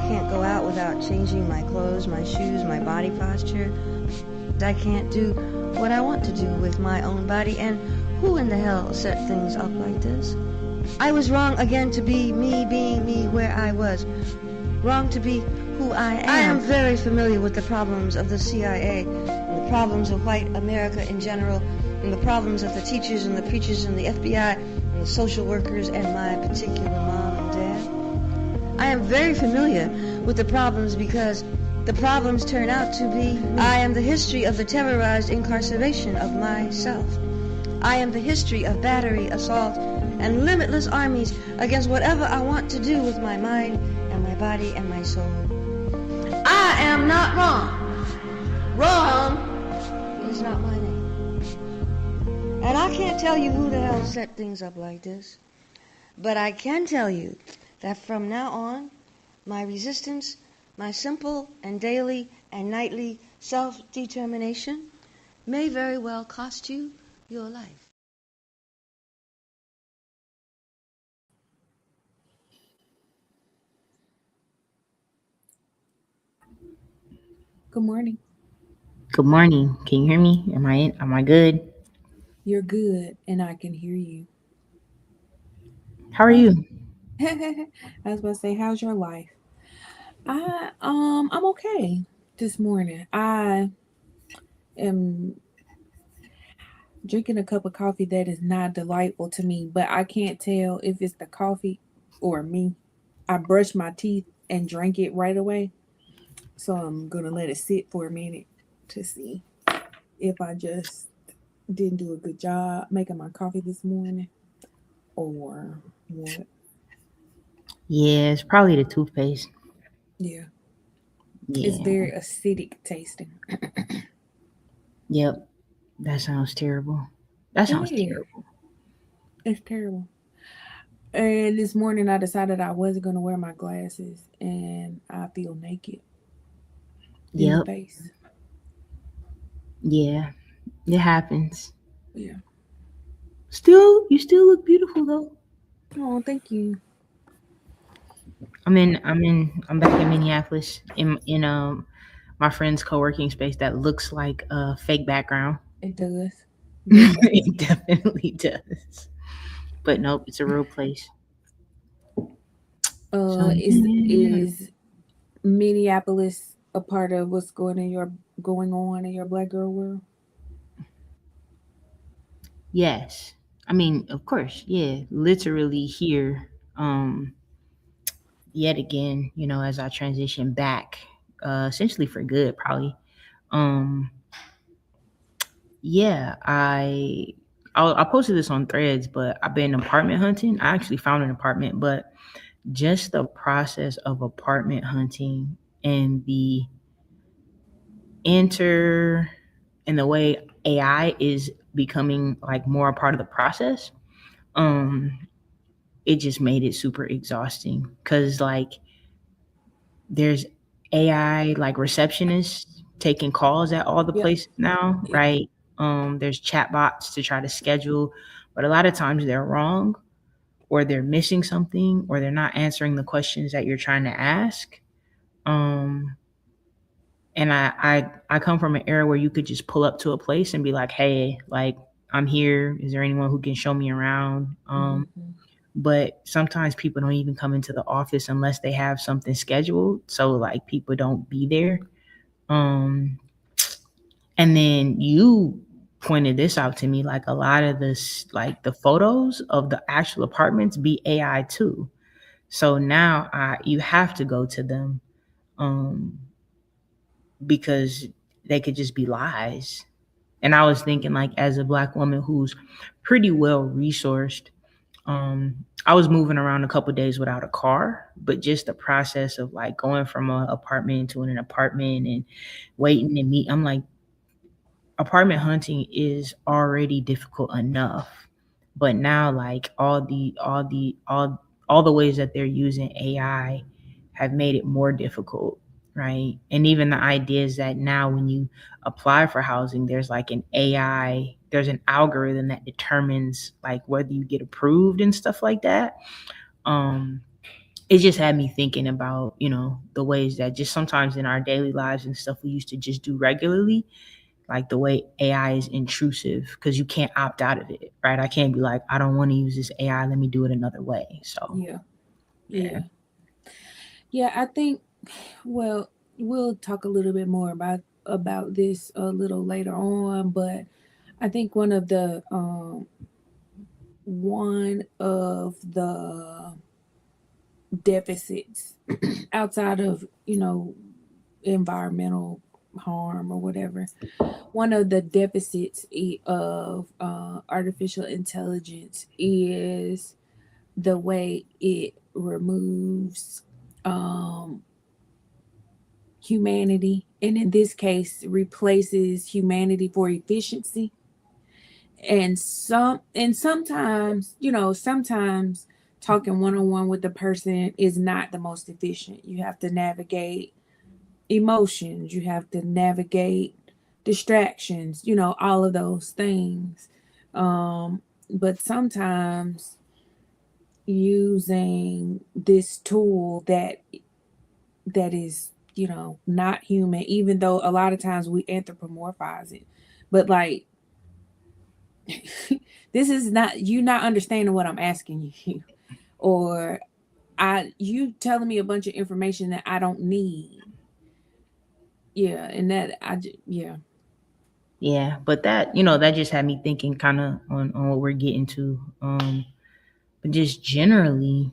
can't go out without changing my clothes, my shoes, my body posture. I can't do what I want to do with my own body, and who in the hell set things up like this? I was wrong again to be me being me where I was. Wrong to be who I am. I am very familiar with the problems of the CIA, and the problems of white America in general, and the problems of the teachers and the preachers and the FBI and the social workers and my particular mom and dad. I am very familiar with the problems because the problems turn out to be me. I am the history of the terrorized incarceration of myself. I am the history of battery, assault, and limitless armies against whatever I want to do with my mind and my body and my soul. I am not wrong. Wrong is not my name. And I can't tell you who the hell set things up like this, but I can tell you that from now on, my resistance, my simple and daily and nightly self-determination may very well cost you your life. Good morning. Good morning. Can you hear me? Am I good? You're good, and I can hear you. How are you? I was about to say, how's your life? I'm okay this morning. I am drinking a cup of coffee that is not delightful to me, but I can't tell if it's the coffee or me. I brushed my teeth and drank it right away, so I'm gonna let it sit for a minute to see if I just didn't do a good job making my coffee this morning or what. Yeah, it's probably the toothpaste. Yeah, it's Yeah. very acidic tasting. Yep. That sounds terrible. That It sounds is. terrible. It's terrible. And this morning I decided I wasn't gonna wear my glasses, and I feel naked in the Yep. face. Yeah. It happens. Yeah. You still look beautiful though. Oh, thank you. I'm back in Minneapolis in my friend's co-working space that looks like a fake background. It does. Very much. It definitely does. But nope, it's a real place. So yeah. Is Minneapolis a part of what's going on in your Black girl world? Yes. I mean, of course, yeah. Literally here, yet again, as I transition back, essentially for good, probably. Um, yeah, I posted this on Threads, but I've been apartment hunting. I actually found an apartment, but just the process of apartment hunting and the enter and the way AI is becoming like more a part of the process, um, it just made it super exhausting because like there's AI like receptionists taking calls at all the Yep. places now, Yep. right? There's chatbots to try to schedule, but a lot of times they're wrong or they're missing something or they're not answering the questions that you're trying to ask. Um, and I come from an era where you could just pull up to a place and be like, hey, like I'm here. Is there anyone who can show me around? Mm-hmm. But sometimes people don't even come into the office unless they have something scheduled. So like people don't be there. Um, and then you pointed this out to me, like a lot of this, like the photos of the actual apartments be AI too. So now you have to go to them um, because they could just be lies. And I was thinking, like, as a Black woman who's pretty well resourced, I was moving around a couple days without a car, but just the process of like going from an apartment to an apartment and waiting to meet, I'm like, apartment hunting is already difficult enough, but now like all the ways that they're using AI have made it more difficult, right? And even the idea is that now when you apply for housing, there's like there's an algorithm that determines like whether you get approved and stuff like that. Um, it just had me thinking about, the ways that just sometimes in our daily lives and stuff we used to just do regularly, like the way AI is intrusive because you can't opt out of it, right? I can't be like, I don't want to use this AI. Let me do it another way. So Yeah. I think, well, we'll talk a little bit more about this a little later on, but I think one of the deficits outside of, environmental harm or whatever, one of the deficits of artificial intelligence is the way it removes humanity, and in this case replaces humanity for efficiency. And sometimes, sometimes talking one-on-one with the person is not the most efficient. You have to navigate emotions, you have to navigate distractions, all of those things. But sometimes using this tool that is, not human, even though a lot of times we anthropomorphize it, but like this is not, you not understanding what I'm asking you, or you telling me a bunch of information that I don't need. And that yeah, but that just had me thinking kind of on what we're getting to, but just generally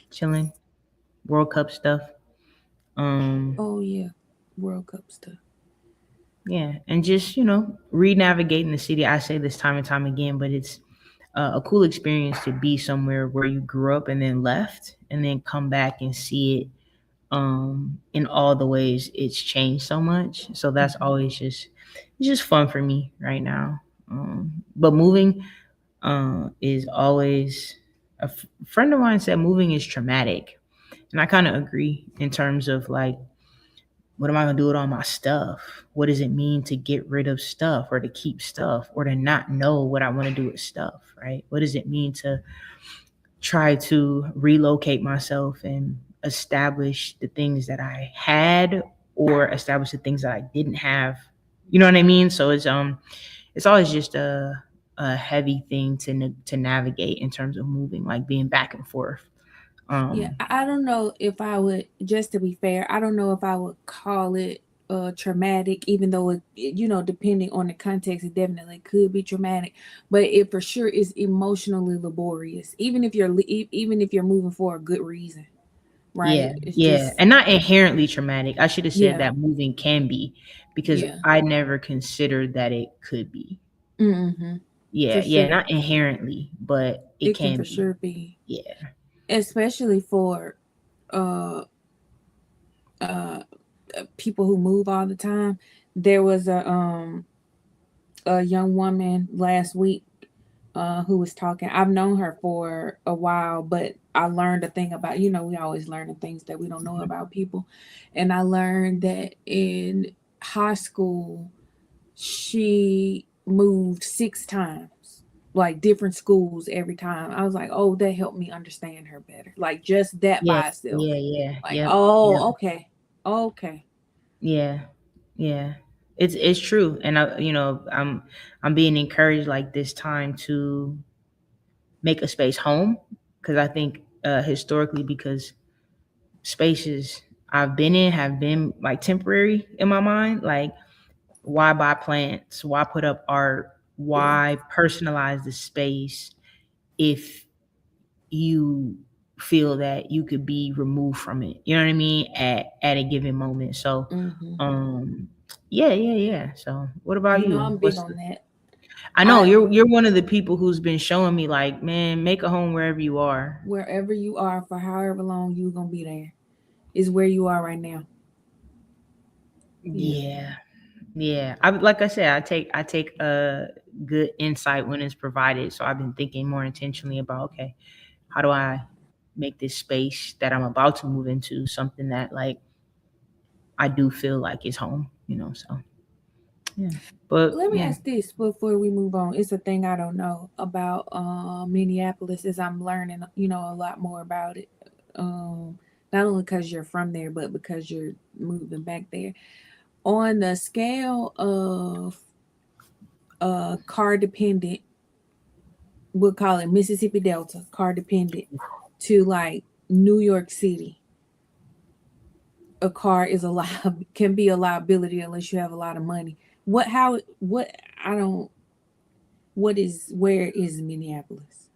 chilling, World Cup stuff. Oh yeah, World Cup stuff. Yeah, and just re-navigating the city. I say this time and time again, but it's a cool experience to be somewhere where you grew up and then left, and then come back and see it in all the ways it's changed so much. So that's always it's just fun for me right now. But moving is always a friend of mine said moving is traumatic, and I kind of agree in terms of like, what am I going to do with all my stuff? What does it mean to get rid of stuff or to keep stuff or to not know what I want to do with stuff, right? What does it mean to try to relocate myself and establish the things that I had or establish the things that I didn't have? You know what I mean? So it's always just a heavy thing to navigate in terms of moving, like being back and forth. I don't know if I would, just to be fair, I don't know if I would call it traumatic, even though it, depending on the context, it definitely could be traumatic, but it for sure is emotionally laborious, even if you're moving for a good reason, right? And not inherently traumatic. I should have said that moving can be, because I never considered that it could be. Mm-hmm. Not inherently, but it can for be. sure be. Yeah, especially for people who move all the time. There was a young woman last week who was talking. I've known her for a while, but I learned a thing about, we always learn the things that we don't know about people. And I learned that in high school, she moved 6 times, like different schools every time. I was like, oh, that helped me understand her better. Like just that by itself. Okay. Yeah. It's true. And I'm being encouraged like this time to make a space home, because I think historically, because spaces I've been in have been like temporary in my mind. Like, why buy plants? Why put up art? Why personalize the space if you feel that you could be removed from it? You know what I mean? At a given moment. So, yeah. So, what about you? I'm big on that. I know you're one of the people who's been showing me like, man, make a home wherever you are. Wherever you are, for however long you're gonna be there, is where you are right now. Yeah. Like I said, I take a good insight when it's provided. So I've been thinking more intentionally about, okay, how do I make this space that I'm about to move into something that like I do feel like is home, so yeah. But let me ask this before we move on. It's a thing I don't know about Minneapolis, as I'm learning, a lot more about it not only because you're from there, but because you're moving back there. On the scale of car dependent, we'll call it Mississippi Delta, car dependent, to like New York City, a car is can be a liability unless you have a lot of money. Where is Minneapolis?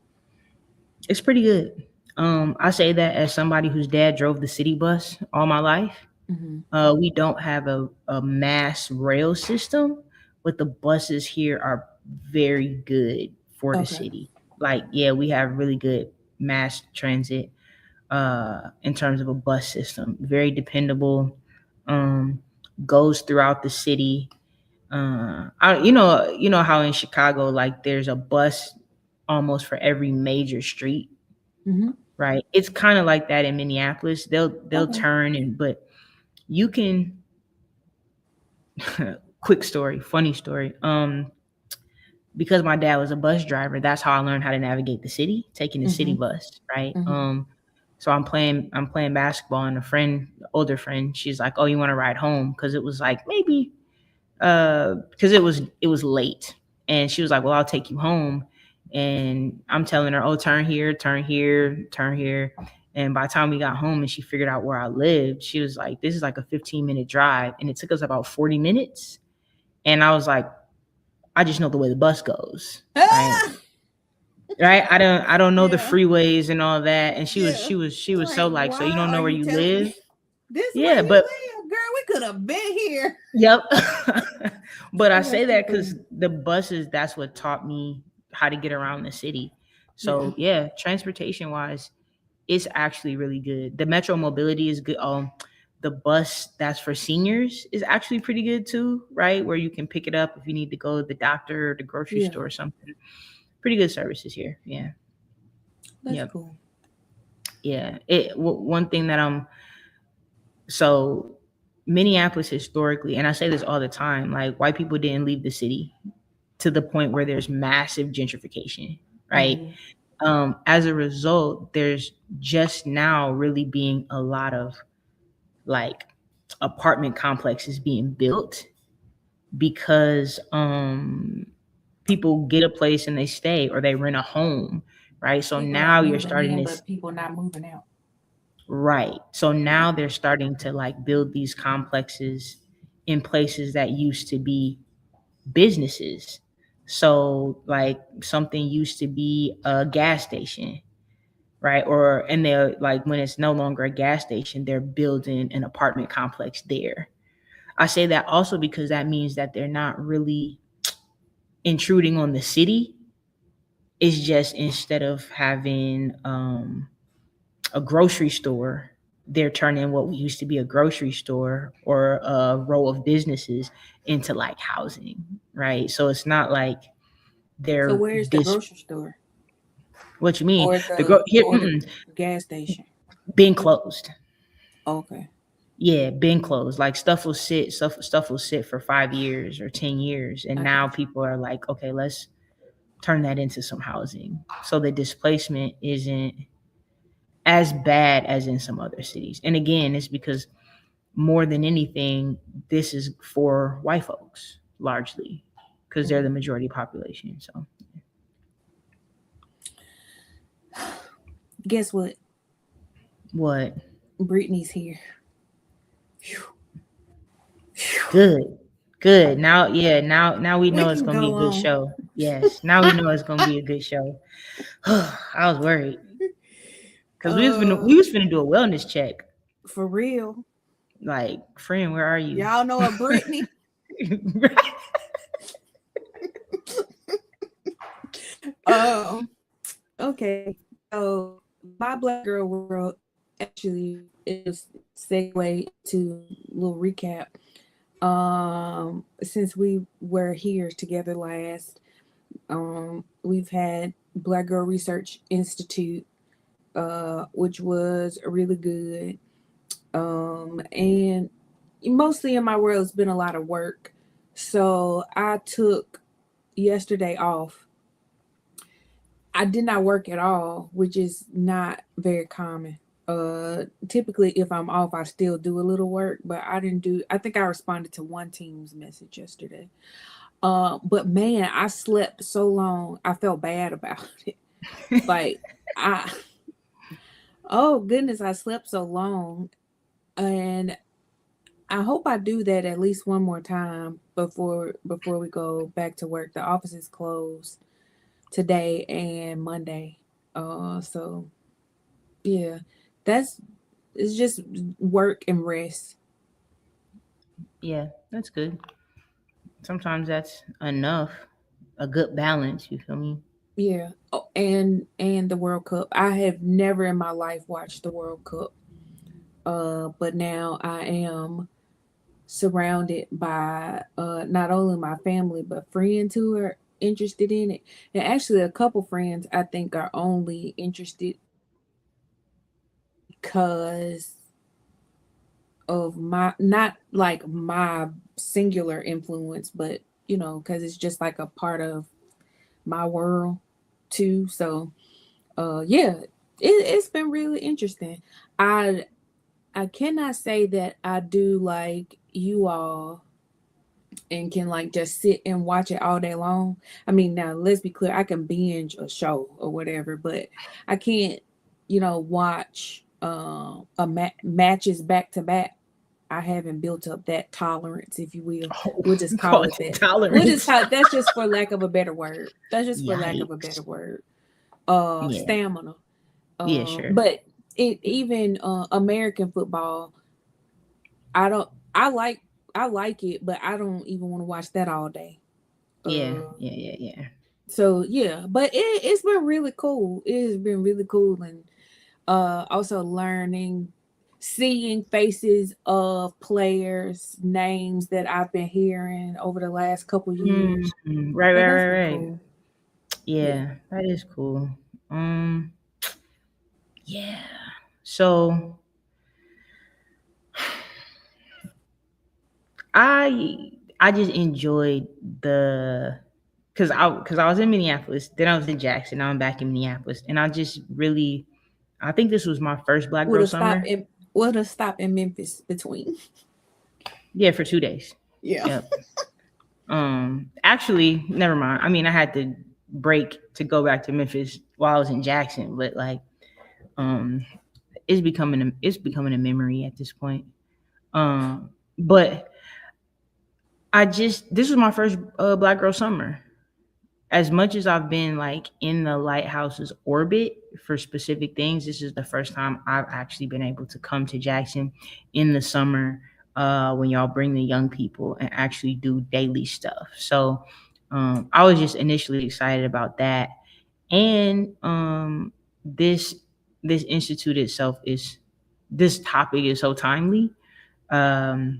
It's pretty good. I say that as somebody whose dad drove the city bus all my life. Mm-hmm. We don't have a mass rail system, but the buses here are very good for the city. Like, yeah, we have really good mass transit in terms of a bus system. Very dependable. Goes throughout the city. You know how in Chicago, like there's a bus almost for every major street. Mm-hmm. Right. It's kind of like that in Minneapolis. They'll turn but you can funny story. Because my dad was a bus driver, that's how I learned how to navigate the city, taking the city bus, right? Mm-hmm. So I'm playing basketball, and older friend, she's like, "Oh, you want to ride home?" Because it was like maybe because it was late, and she was like, "Well, I'll take you home." And I'm telling her, "Oh, turn here, turn here, turn here." And by the time we got home and she figured out where I lived, she was like, "This is like a 15-minute drive," and it took us about 40 minutes. And I was like, "I just know the way the bus goes, right?" Right? I don't know the freeways and all that. And she was so like, "So you don't know where you live?" Yeah, but girl, we could have been here. Yep. But I say that because the buses, that's what taught me how to get around the city. So yeah, transportation wise, it's actually really good. The metro mobility is good. The bus that's for seniors is actually pretty good too, right? Where you can pick it up if you need to go to the doctor or the grocery store or something. Pretty good services here. Yeah. That's cool. Yeah. One thing that so Minneapolis historically, and I say this all the time, like white people didn't leave the city to the point where there's massive gentrification, right? Mm-hmm. As a result, there's just now really being a lot of like apartment complexes being built because people get a place and they stay, or they rent a home, right? So people now you're starting but people not moving out. Right. So now they're starting to like build these complexes in places that used to be businesses. So like something used to be a gas station, right? And they're like, when it's no longer a gas station, they're building an apartment complex there. I say that also because that means that they're not really intruding on the city. It's just instead of having a grocery store, they're turning what used to be a grocery store or a row of businesses into like housing, right? So it's not like they're. So where's the grocery store? What you mean? Or the gas station being closed. Okay. Yeah, been closed. Like stuff will sit for 5 years or 10 years, and now people are like, okay, let's turn that into some housing. So the displacement isn't as bad as in some other cities. And again, it's because more than anything, this is for white folks largely because they're the majority population. So guess what? What? Brittany's here. Good. Now we know it's gonna be a good show. Yes. Now we know it's gonna be a good show. I was worried. Because we was finna do a wellness check. For real. Like, friend, where are you? Y'all know a Brittany? Okay. So my Black Girl World actually is segue to a little recap. Since we were here together last, we've had Black Girl Research Institute, which was really good. And mostly in my world, it's been a lot of work. So I took yesterday off. I did not work at all, which is not very common. Typically if I'm off, I still do a little work, but I think I responded to one team's message yesterday. But man, I slept so long, I felt bad about it. Like I oh goodness, I slept so long, and I hope I do that at least one more time before we go back to work. The office is closed today and Monday. So yeah, that's it's just work and rest. Yeah, that's good. Sometimes that's enough. A good balance, you feel me? Yeah. Oh, and the World Cup. I have never in my life watched the World Cup. But now I am surrounded by not only my family but friends who are interested in it. And actually a couple friends I think are only interested because of my not like my singular influence, but because it's just like a part of my world too. So yeah, it's been really interesting. I cannot say that I do like you all and can like just sit and watch it all day long. I mean, now let's be clear, I can binge a show or whatever, but I can't, watch matches back to back. I haven't built up that tolerance, if you will. Oh, We'll just call call it it that. We'll just tolerance. call that's just for lack of a better word. That's just for lack of a better Yikes. word. Yeah. Stamina. Yeah, sure. But it even American football, I don't. I like I like it, but I don't even want to watch that all day. Yeah, Uh, yeah, yeah, yeah. so yeah, but it's been really cool. It has been really cool, and also learning, seeing faces of players, names that I've been hearing over the last couple years. Right, So right, that's right, been right. cool. Yeah. Yeah, that is cool. Um, yeah. So I just enjoyed the because I was in Minneapolis, then I was in Jackson, now I'm back in Minneapolis, and I think this was my first Black Would Girl have stopped Summer. in would have stopped in Memphis between. Yeah, for 2 days. Yeah. Yep. Actually, never mind. I mean, I had to break to go back to Memphis while I was in Jackson, but like, um, it's becoming a memory at this point. But this was my first Black Girl Summer. As much as I've been like in the lighthouse's orbit for specific things, this is the first time I've actually been able to come to Jackson in the summer, when y'all bring the young people and actually do daily stuff. So I was just initially excited about that, and this this institute itself is this topic is so timely. Um,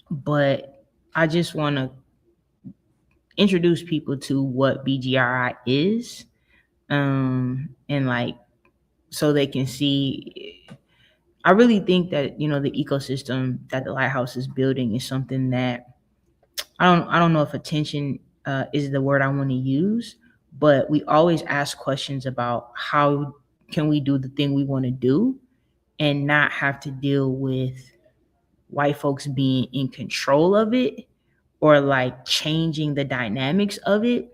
but I just want to introduce people to what BGRI is, and like so they can see. I really think that the ecosystem that the lighthouse is building is something that I don't know if attention is the word I want to use, but we always ask questions about how can we do the thing we want to do and not have to deal with white folks being in control of it or like changing the dynamics of it.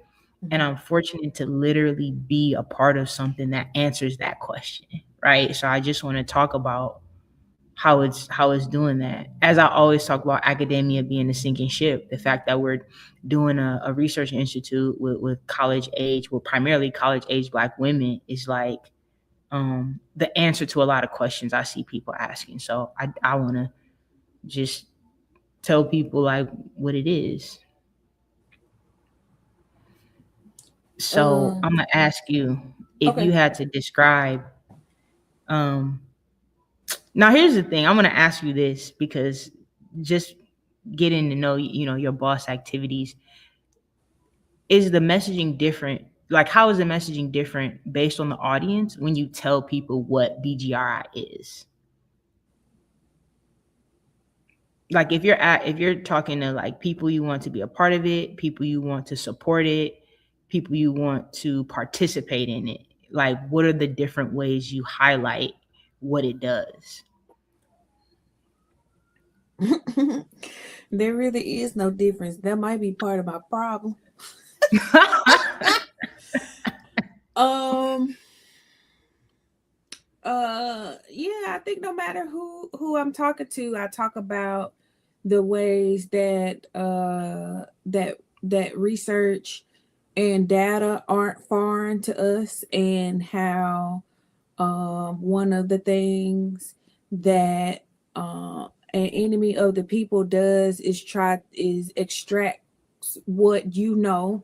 And I'm fortunate to literally be a part of something that answers that question, right? So I just want to talk about how it's doing that. As I always talk about academia being a sinking ship, the fact that we're doing a research institute with college age, well, primarily college age Black women is like the answer to a lot of questions I see people asking. So I want to just tell people like what it is. So I'm Um. gonna ask you if you Okay. had to describe. Um, Now here's the thing. I'm gonna ask you this because just getting to know your boss activities, is the messaging different? Like, how is the messaging different based on the audience when you tell people what BGRI is? Like, if you're talking to like people you want to be a part of it, people you want to support it, people you want to participate in it, like what are the different ways you highlight what it does. There really is no difference. That might be part of my problem. Um yeah, I think no matter who I'm talking to, I talk about the ways that that research and data aren't foreign to us, and how one of the things that an enemy of the people does is extract what you know,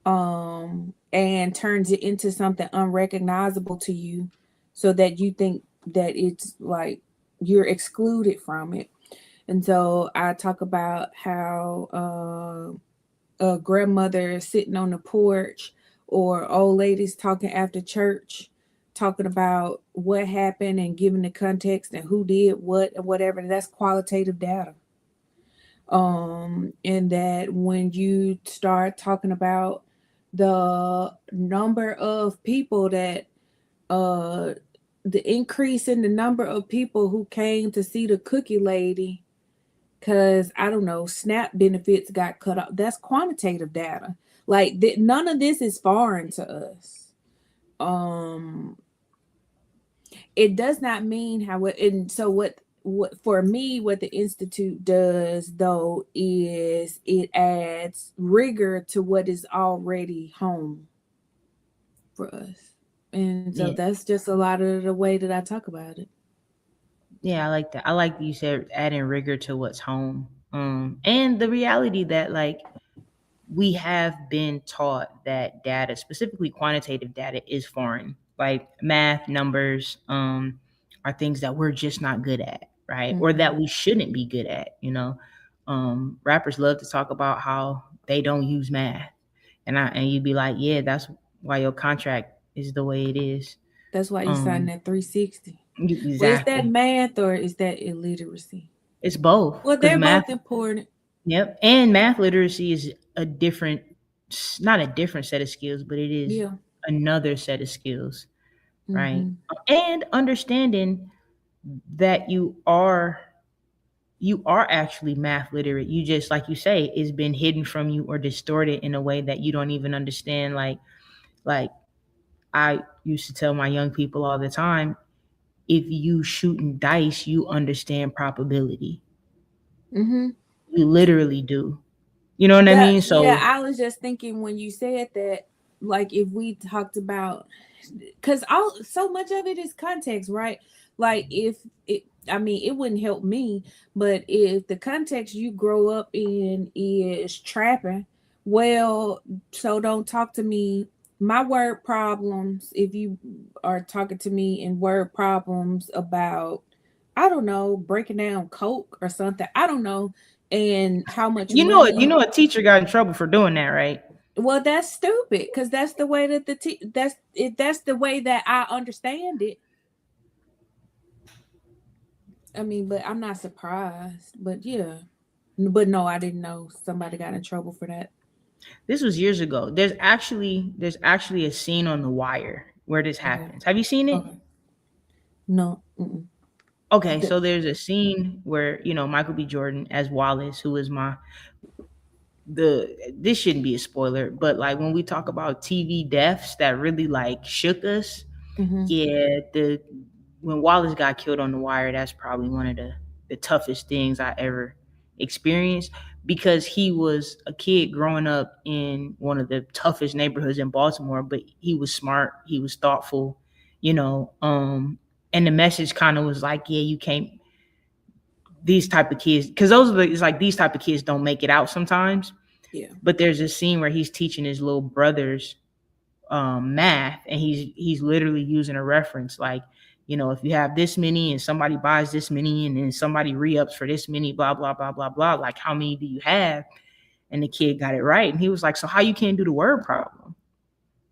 and turns it into something unrecognizable to you, so that you think that it's like you're excluded from it. And so I talk about how a grandmother sitting on the porch, or old ladies talking after church, talking about what happened and giving the context and who did what and whatever. That's qualitative data. And that when you start talking about the number of people that the increase in the number of people who came to see the cookie lady because I don't know, SNAP benefits got cut off. That's quantitative data. Like none of this is foreign to us. It does not mean how it, and so what for me, what the Institute does though is it adds rigor to what is already home for us. And so Yeah. that's just a lot of the way that I talk about it. Yeah, I like that. I like that you said adding rigor to what's home. And the reality that like we have been taught that data, specifically quantitative data, is foreign. Like math, numbers, are things that we're just not good at, right? Or that we shouldn't be good at, you know. Rappers love to talk about how they don't use math. And you'd be like, yeah, that's why your contract is the way it is. That's why you signed that 360. Exactly. Well, is that math or is that illiteracy? It's both. Well, Because they're math, both important. yep. And math literacy is a different, not a different set of skills, but it is Yeah. another set of skills, right? Mhm. And understanding that you are actually math literate. You just, like you say, it's been hidden from you or distorted in a way that you don't even understand. Like I used to tell my young people all the time, if you shooting dice, you understand probability. Mhm. You literally do. You know what I Yeah, mean? yeah, So I was just thinking when you said that, like if we talked about, because all so much of it is context, right? Like if it, I mean, it wouldn't help me, but if the context you grow up in is trapping, well, so don't talk to me. My word problems, if you are talking to me in word problems about, I don't know, breaking down Coke or something, I don't know, and how much you money. know a teacher got in trouble for doing that, right? Well, that's stupid because that's the way that that's it. That's the way that I understand it. I mean, but I'm not surprised. But yeah, but no, I didn't know somebody got in trouble for that. This was years ago. There's actually a scene on The Wire where this Okay. happens. Have you seen it? Okay. No. Mm-mm. Okay, The- so there's a scene where, Michael B. Jordan as Wallace, who is this shouldn't be a spoiler, but like when we talk about TV deaths that really like shook us, mhm. yeah, the when Wallace got killed on The Wire, that's probably one of the toughest things I ever experienced, because he was a kid growing up in one of the toughest neighborhoods in Baltimore, but he was smart, he was thoughtful, you know, and the message kind of was like, yeah, you can't, these type of kids, because it's like these type of kids don't make it out sometimes. Yeah. But there's a scene where he's teaching his little brothers math, and he's literally using a reference like, if you have this many and somebody buys this many and then somebody re-ups for this many, blah blah blah blah blah, like how many do you have? And the kid got it right, and he was like, so how you can't do the word problem?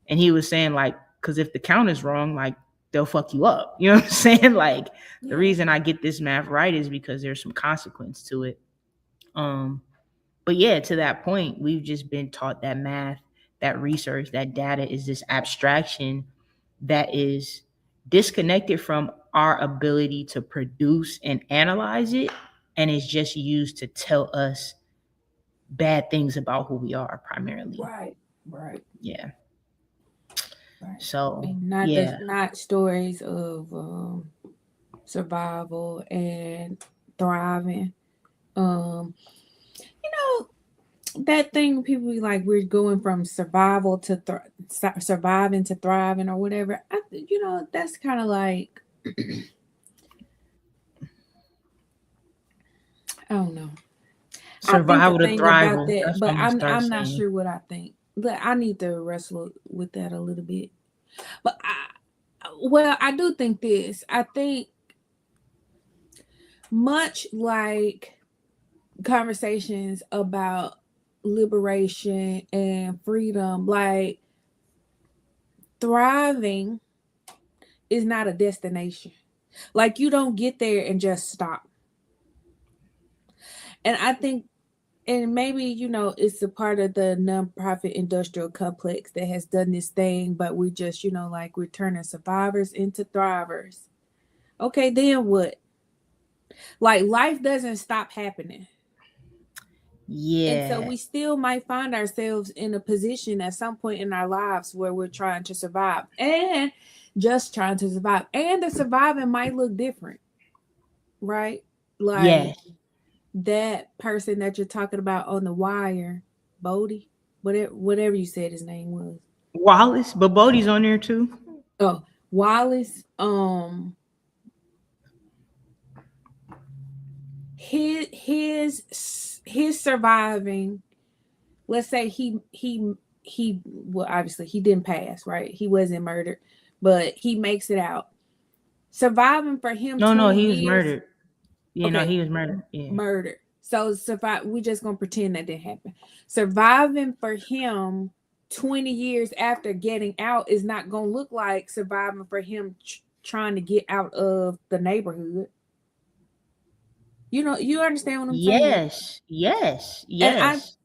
And he was saying like, because if the count is wrong, like they'll fuck you up, you know what I'm saying? Like the reason I get this math right is because there's some consequence to it. But yeah, to that point, we've just been taught that math, that research, that data is this abstraction that is disconnected from our ability to produce and analyze it, and it's just used to tell us bad things about who we are primarily. Right. Yeah. Right. So And not stories of survival and thriving. You know, that thing people be like, we're going from survival to surviving to thriving or whatever. That's kind of like I don't know. survival to Thing thrive. about that, That's but what I'm gonna start I'm not saying. sure what I think. But I need to wrestle with that a little bit. But I do think this. I think much like conversations about liberation and freedom, like thriving is not a destination. Like you don't get there and just stop. And I think, and maybe, it's a part of the nonprofit industrial complex that has done this thing, but we just, like we're turning survivors into thrivers. Okay, then what? Like life doesn't stop happening. Yeah. And so we still might find ourselves in a position at some point in our lives where we're trying to survive and just trying to survive. And the surviving might look different, right? Like that person that you're talking about on The Wire, Bodie, whatever you said his name was. Wallace, but Bodie's on there too. Oh, Wallace. His surviving, let's say he well, obviously he didn't pass, right? He wasn't murdered, but he makes it out. Surviving for him, no, he was years, murdered. Yeah, okay, no, he was murdered. Yeah. Murdered. So we just gonna pretend that didn't happen. Surviving for him 20 years after getting out is not gonna look like surviving for him trying to get out of the neighborhood. You understand what I'm saying? Yes.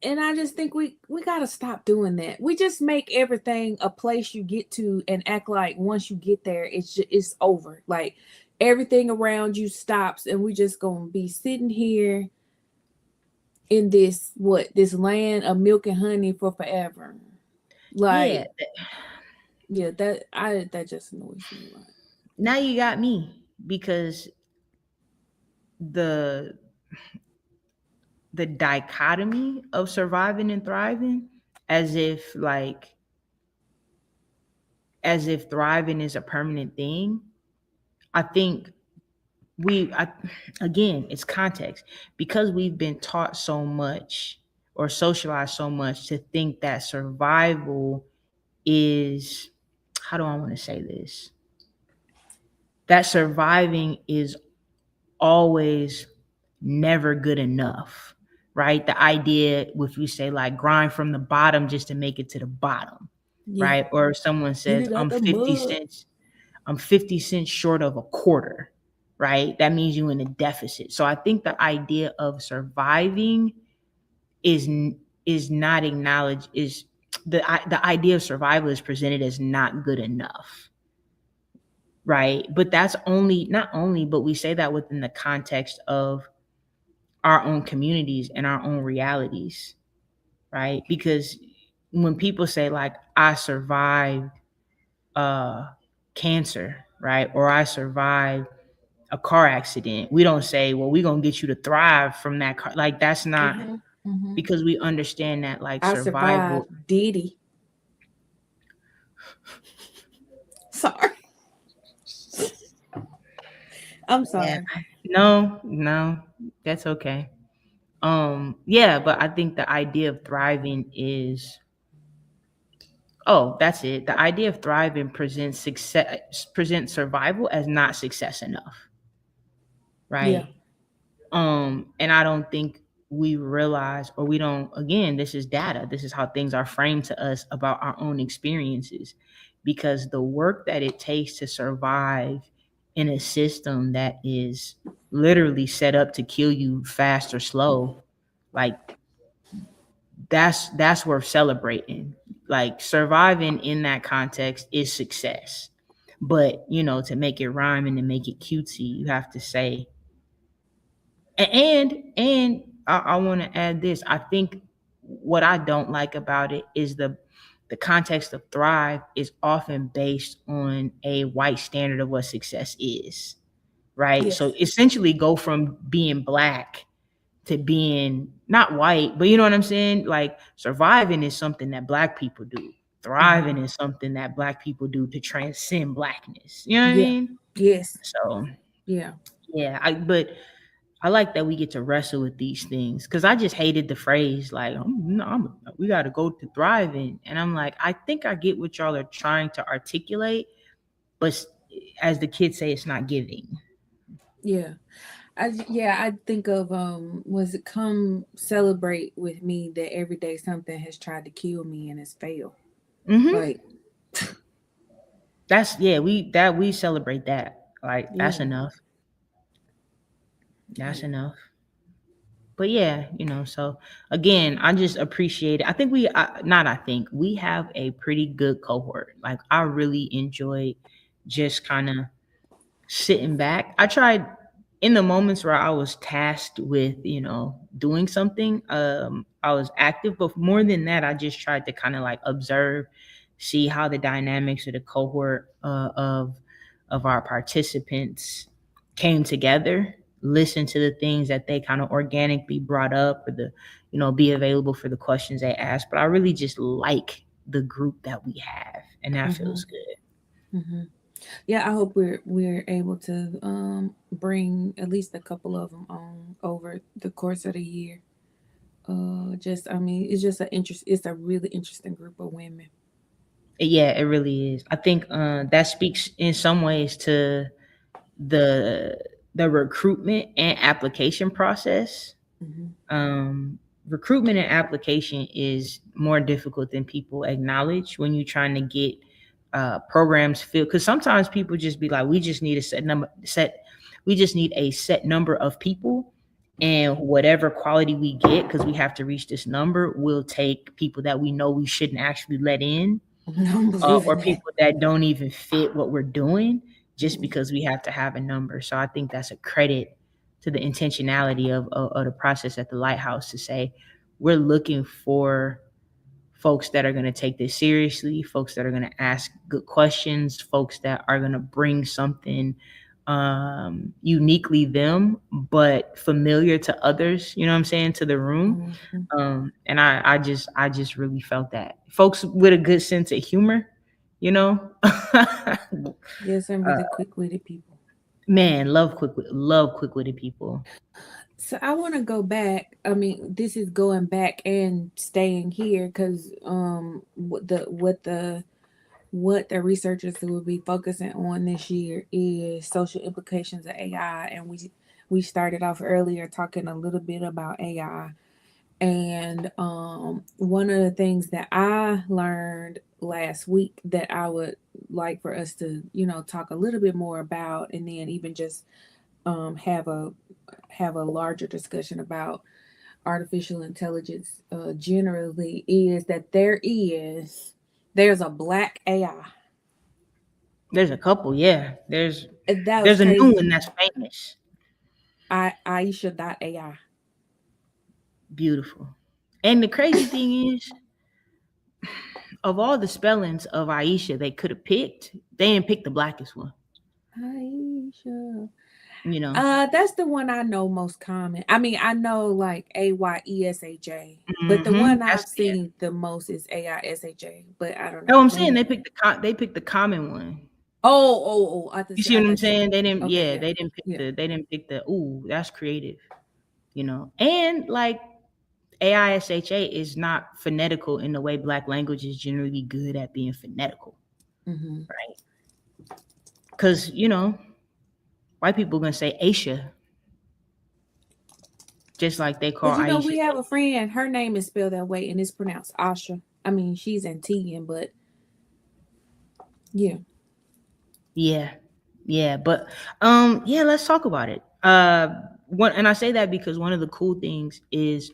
And I just think we gotta stop doing that. We just make everything a place you get to and act like once you get there, it's over. Like everything around you stops, and we just gonna be sitting here in this land of milk and honey for forever. Like that just annoys me. Right? Now you got me, because the dichotomy of surviving and thriving, as if thriving is a permanent thing. I think again, it's context, because we've been taught so much or socialized so much to think that survival is, how do I want to say this? That surviving is always never good enough, right? The idea, if you say like grind from the bottom just to make it to the bottom, right? Or someone says I'm 50 cents short of a quarter, right? That means you're in a deficit. So I think the idea of surviving is not acknowledged, is the idea of survival is presented as not good enough, right? But that's not only, but we say that within the context of our own communities and our own realities, right? Because when people say like, I survived cancer, right? Or I survived a car accident, we don't say, well, we're going to get you to thrive from that car. Like that's not, because we understand that like I survival. Diddy. Sorry. I'm sorry. Yeah. No, that's okay. But I think the idea of thriving is, that's it. The idea of thriving presents survival as not success enough. Right. Yeah. And I don't think we realize, or we don't, again, this is data. This is how things are framed to us about our own experiences, because the work that it takes to survive in a system that is literally set up to kill you fast or slow, like that's worth celebrating. Like surviving in that context is success. But to make it rhyme and to make it cutesy, you have to say. And I want to add this. I think what I don't like about it is the context of thrive is often based on a white standard of what success is, right? Yes. So essentially go from being black to being not white, but you know what I'm saying? Like surviving is something that black people do. Thriving is something that black people do to transcend blackness. You know what I Yeah. mean? Yes. So Yeah. but I like that we get to wrestle with these things because I just hated the phrase like we got to go to thriving, and I'm like, I think I get what y'all are trying to articulate, but as the kids say, it's not giving. Yeah. I think of was it come celebrate with me that every day something has tried to kill me and has failed. Mm-hmm. Like that's we celebrate that. Like that's Yeah. enough. That's Yeah. enough. But yeah, so again, I just appreciate it. I think we have a pretty good cohort. Like I really enjoyed just kind of sitting back. I tried in the moments where I was tasked with, doing something, I was active, but more than that, I just tried to kind of like observe, see how the dynamics of the cohort of our participants came together, listen to the things that they kind of organically brought up, or be available for the questions they asked. But I really just like the group that we have, and that feels good. Mm-hmm. Yeah, I hope we're able to bring at least a couple of them on over the course of the year. It's just it's a really interesting group of women. Yeah, it really is. I think that speaks in some ways to the recruitment and application process. Mm-hmm. Recruitment and application is more difficult than people acknowledge when you're trying to get programs filled, because sometimes people just be like, we just need a set number of people, and whatever quality we get, because we have to reach this number, we'll take people that we know we shouldn't actually let in, or people that don't even fit what we're doing, just because we have to have a number. So I think that's a credit to the intentionality of the process at the Lighthouse to say, we're looking for folks that are going to take this seriously, folks that are going to ask good questions, folks that are going to bring something uniquely them, but familiar to others, you know what I'm saying, to the room. Mm-hmm. And I just really felt that. Folks with a good sense of humor, Yes, I'm really quick-witted people. Man, love quick-witted people. So I want to go back. I mean, this is going back and staying here because what the researchers will be focusing on this year is social implications of AI, and we started off earlier talking a little bit about AI, and one of the things that I learned last week that I would like for us to talk a little bit more about, and then even just have a larger discussion about artificial intelligence generally, is that there's a black AI. There's a couple, yeah. There's a crazy. new one that's famous. Aisha.ai. Beautiful. And the crazy thing is, of all the spellings of Aisha they could have picked, they didn't pick the blackest one. Aisha. You know. That's the one I know most common. I mean, I know like AYESHA, but the one I've seen the most is AISHA. But I don't know. No, I'm saying they picked the common one. Oh! You see what I'm saying? They didn't. Okay, yeah, they didn't pick the. They didn't pick the. Ooh, that's creative. And like AISHA is not phonetical in the way Black language is generally good at being phonetical, right? Because white people are gonna say Aisha, just like they call Aisha. We have a friend. Her name is spelled that way, and it's pronounced Asha. I mean, she's Antiguan, but yeah. But let's talk about it. And I say that because one of the cool things is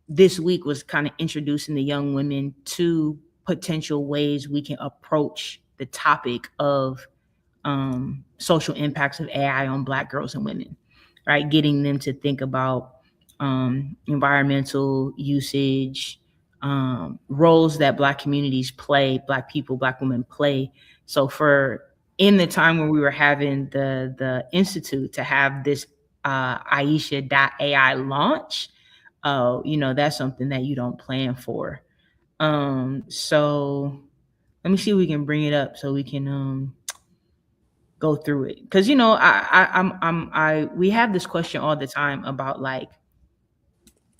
this week was kind of introducing the young women to potential ways we can approach the topic of social impacts of AI on Black girls and women, right? Getting them to think about environmental usage, roles that Black communities play, Black people, Black women play. So for in the time when we were having the institute to have this Aisha.ai launch, that's something that you don't plan for. So let me see if we can bring it up so we can go through it. Because we have this question all the time about like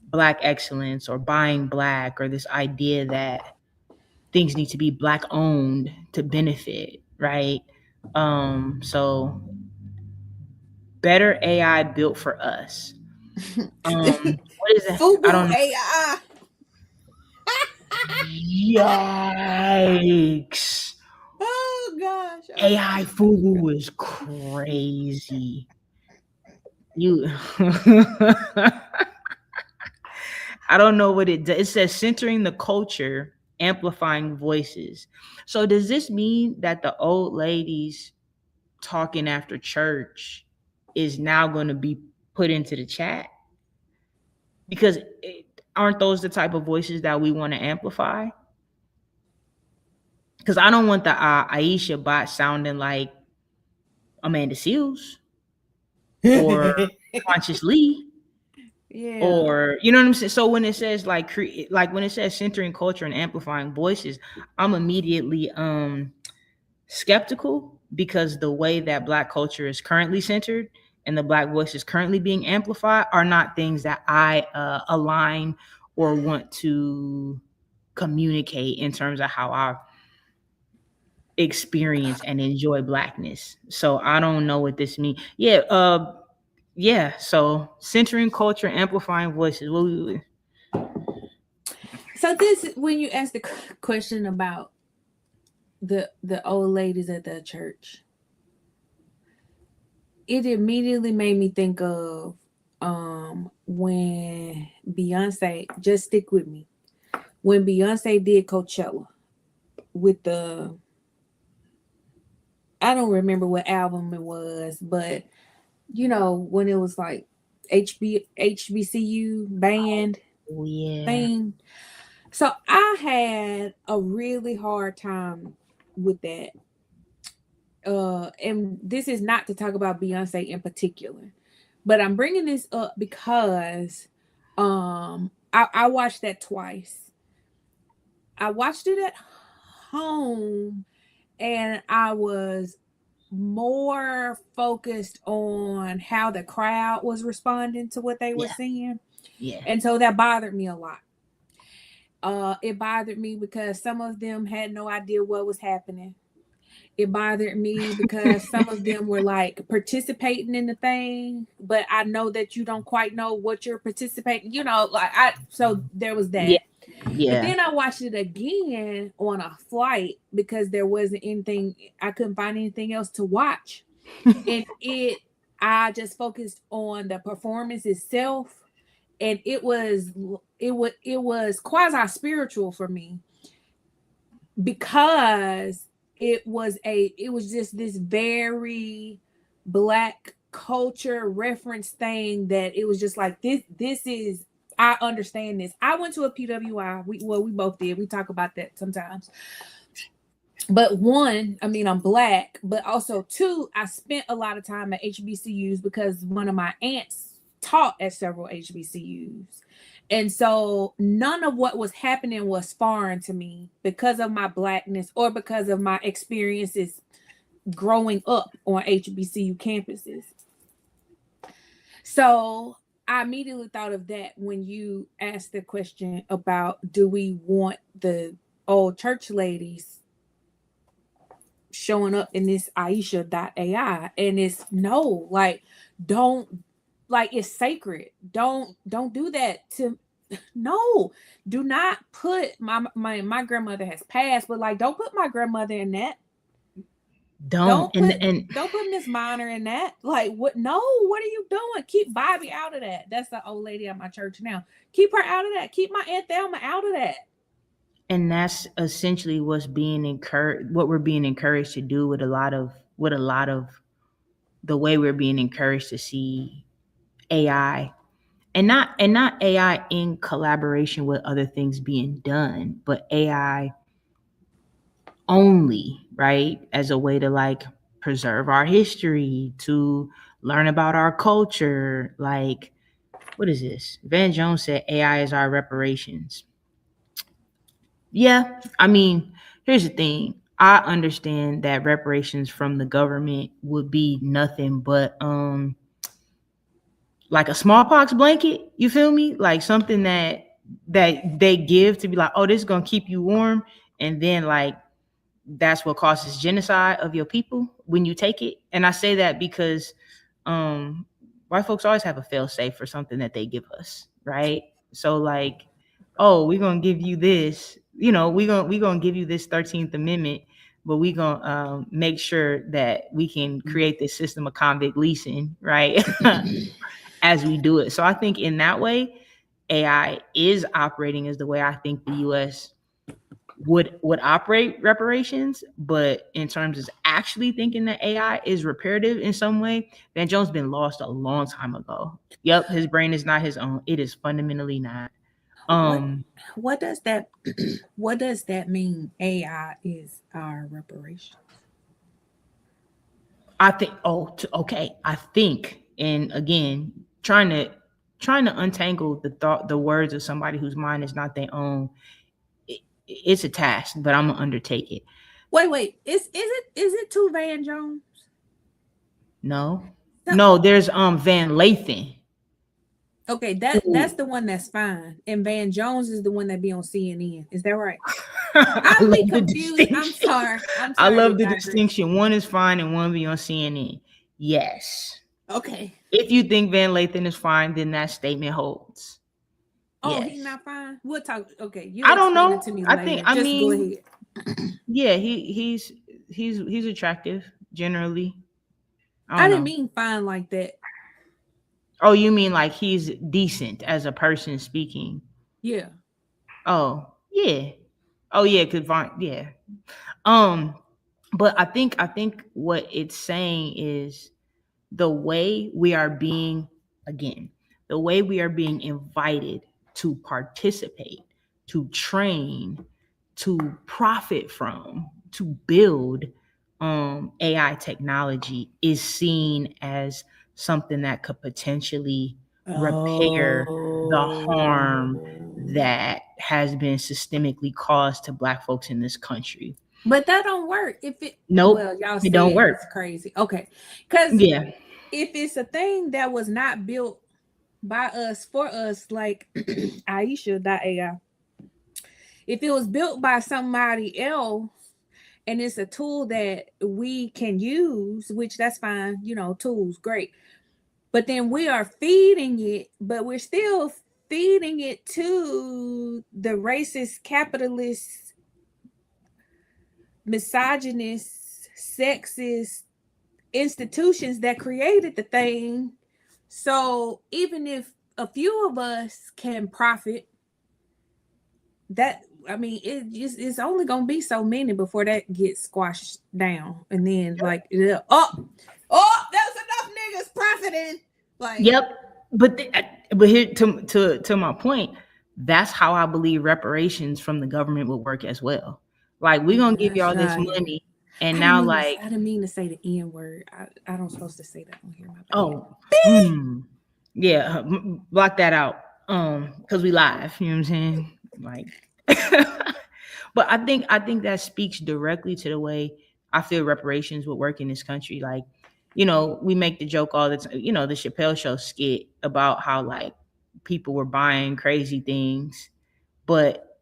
Black excellence or buying Black, or this idea that things need to be Black owned to benefit, right? So better AI built for us. What is that? Fubu I don't know. AI. Yikes. Oh gosh. AI Fubu is crazy. You I don't know what it does. It says centering the culture, amplifying voices. So does this mean that the old ladies talking after church is now going to be put into the chat? Because aren't those the type of voices that we want to amplify? Because I don't want the Aisha bot sounding like Amanda Seals or Conscious Lee. Yeah. Or you know what I'm saying? So when it says like when it says centering culture and amplifying voices, I'm immediately skeptical, because the way that Black culture is currently centered and the Black voice is currently being amplified are not things that I align or want to communicate in terms of how I experience and enjoy Blackness. So I don't know what this means. Yeah, so centering culture, amplifying voices. So this, when you asked the question about the old ladies at the church, it immediately made me think of when Beyonce, just stick with me, when Beyonce did Coachella with the, I don't remember what album it was, but when it was like HBCU band thing. So I had a really hard time with that. And this is not to talk about Beyonce in particular, but I'm bringing this up because I watched that twice. I watched it at home, and I was more focused on how the crowd was responding to what they were saying. Yeah. And so that bothered me a lot. It bothered me because some of them had no idea what was happening. It bothered me because some of them were like participating in the thing, but I know that you don't quite know what you're participating, so there was that. Yeah. But then I watched it again on a flight because there wasn't anything, I couldn't find anything else to watch. And I just focused on the performance itself, and it was quasi spiritual for me, because it was just this very Black culture reference thing that it was just like, this is, I understand this. I went to a PWI. We both did. We talk about that sometimes. But one, I mean, I'm Black, but also two, I spent a lot of time at HBCUs because one of my aunts taught at several HBCUs. And so none of what was happening was foreign to me because of my Blackness or because of my experiences growing up on HBCU campuses. So I immediately thought of that when you asked the question about, do we want the old church ladies showing up in this Aisha.ai? And it's no, like, don't, like, it's sacred. Don't do that to, no, do not put my grandmother has passed, but like, don't put my grandmother in that. Don't put Miss Minor in that. Like, what? No, what are you doing? Keep Bobby out of that. That's the old lady at my church now. Keep her out of that. Keep my Aunt Thelma out of that. And that's essentially what's being encouraged, what we're being encouraged to do with a lot of with a lot of the way we're being encouraged to see AI, and not AI in collaboration with other things being done, but AI only, right? As a way to like preserve our history, to learn about our culture. Like, what is this? Van Jones said AI is our reparations. Yeah, I mean, here's the thing. I understand that reparations from the government would be nothing but like a smallpox blanket, you feel me? Like something that they give to be like, oh, this is gonna keep you warm, and then like that's what causes genocide of your people when you take it. And I say that because white folks always have a fail safe for something that they give us, right? So like, oh, we're gonna give you this, we're gonna give you this 13th Amendment, but we're gonna make sure that we can create this system of convict leasing, right? As we do it. So I think in that way, AI is operating as the way I think the US would operate reparations. But in terms of actually thinking that AI is reparative in some way, Van Jones been lost a long time ago. Yep, his brain is not his own. It is fundamentally not. What does that what does that mean? AI is our reparations. I think okay. I think, and again, trying to untangle the words of somebody whose mind is not their own. It's a task, but I'm gonna undertake it. Wait. Is it two Van Jones? No. There's Van Lathan. Okay, that's the one that's fine, and Van Jones is the one that be on CNN. Is that right? I I'm love confused. I'm sorry. I love the distinction. One is fine and one be on CNN. Yes. Okay. If you think Van Lathan is fine, then that statement holds. Oh, yes. He's not fine. We'll talk. Okay, I don't know. To me I later. think. Just I mean, go ahead. Yeah, he's attractive generally. I didn't mean fine like that. Oh, you mean like he's decent as a person speaking? Yeah. Oh, yeah. Oh, yeah. Yeah. But I think what it's saying is the way we are being invited to participate, to train, to profit from, to build AI technology is seen as something that could potentially repair the harm that has been systemically caused to Black folks in this country. But that don't work. If it y'all it don't work. It's crazy. Okay, because if it's a thing that was not built by us for us, like Aisha.ai, if it was built by somebody else and it's a tool that we can use, which that's fine, tools, great. But then we are feeding it, but we're still feeding it to the racist, capitalist, misogynist, sexist institutions that created the thing. So even if a few of us can profit, it's only gonna be so many before that gets squashed down, and then that's enough niggas profiting. But here to my point, that's how I believe reparations from the government would work as well. Like, we're gonna give y'all this money, and now I didn't mean to say the N word. I don't supposed to say that on here. Yeah, block that out. Because we live, you know what I'm saying? Like, but I think that speaks directly to the way I feel reparations would work in this country. Like, we make the joke all the time, the Chappelle Show skit about how like people were buying crazy things, but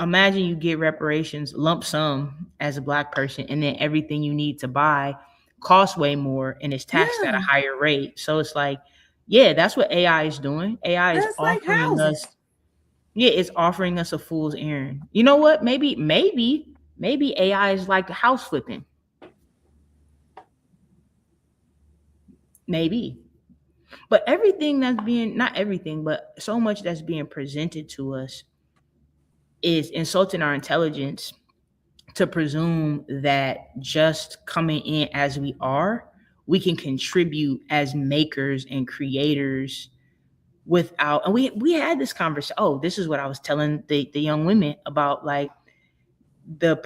imagine you get reparations lump sum as a Black person, and then everything you need to buy costs way more and is taxed at a higher rate. So it's like, that's what AI is doing. AI is offering us. Yeah, it's offering us a fool's errand. You know what? Maybe AI is like house flipping. Maybe. But everything that's being, not everything, but so much that's being presented to us is insulting our intelligence to presume that just coming in as we are, we can contribute as makers and creators without. And we had this conversation. Oh, this is what I was telling the young women about, like the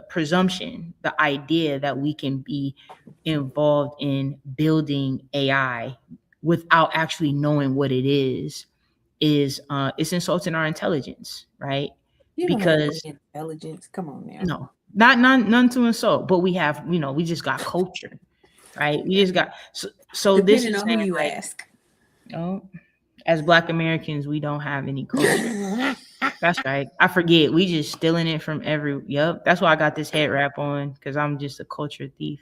presumption, the idea that we can be involved in building AI without actually knowing what it is it's insulting our intelligence, right? You don't have Because any intelligence. Come on now. no, not none to insult, but we have, we just got culture, right? We just got so this Depending is on who saying, you like, ask. as Black Americans, we don't have any culture. That's right. I forget. We just stealing it from Yep. That's why I got this head wrap on, because I'm just a culture thief.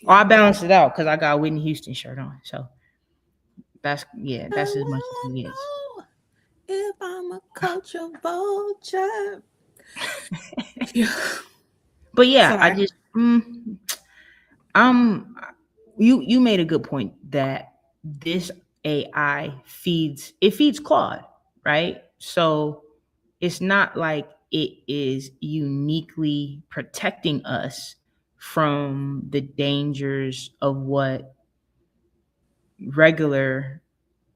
Or I balanced it out because I got a Whitney Houston shirt on. So that's as much as he gets. If I'm a culture vulture. But yeah, Sorry. I just you made a good point that this AI feeds Claude, right? So it's not like it is uniquely protecting us from the dangers of what regular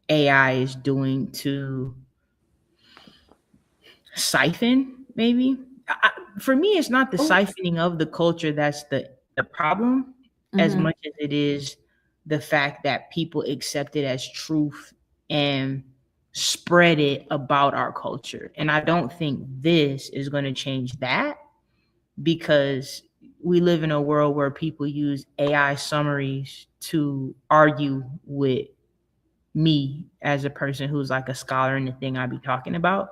AI is doing to siphon, maybe. For me, it's not the siphoning of the culture that's the problem, as much as it is the fact that people accept it as truth and spread it about our culture. And I don't think this is going to change that, because we live in a world where people use AI summaries to argue with me as a person who's like a scholar in the thing I be talking about.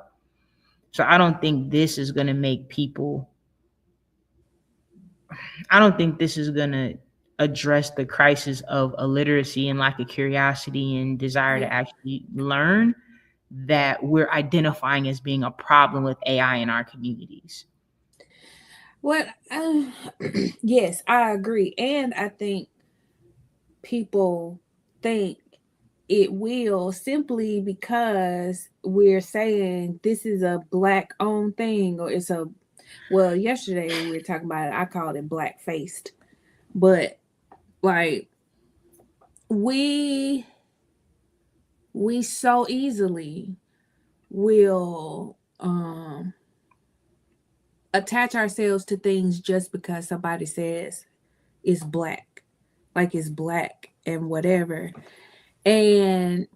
So I don't think this is going to make people, I don't think this is going to address the crisis of illiteracy and lack of curiosity and desire to actually learn that we're identifying as being a problem with AI in our communities. What? Yes, I agree. And I think people think it will, simply because we're saying this is a Black owned thing, or it's a, well, yesterday we were talking about it, I called it black faced. But like we so easily will attach ourselves to things just because somebody says it's Black, like it's Black and whatever. And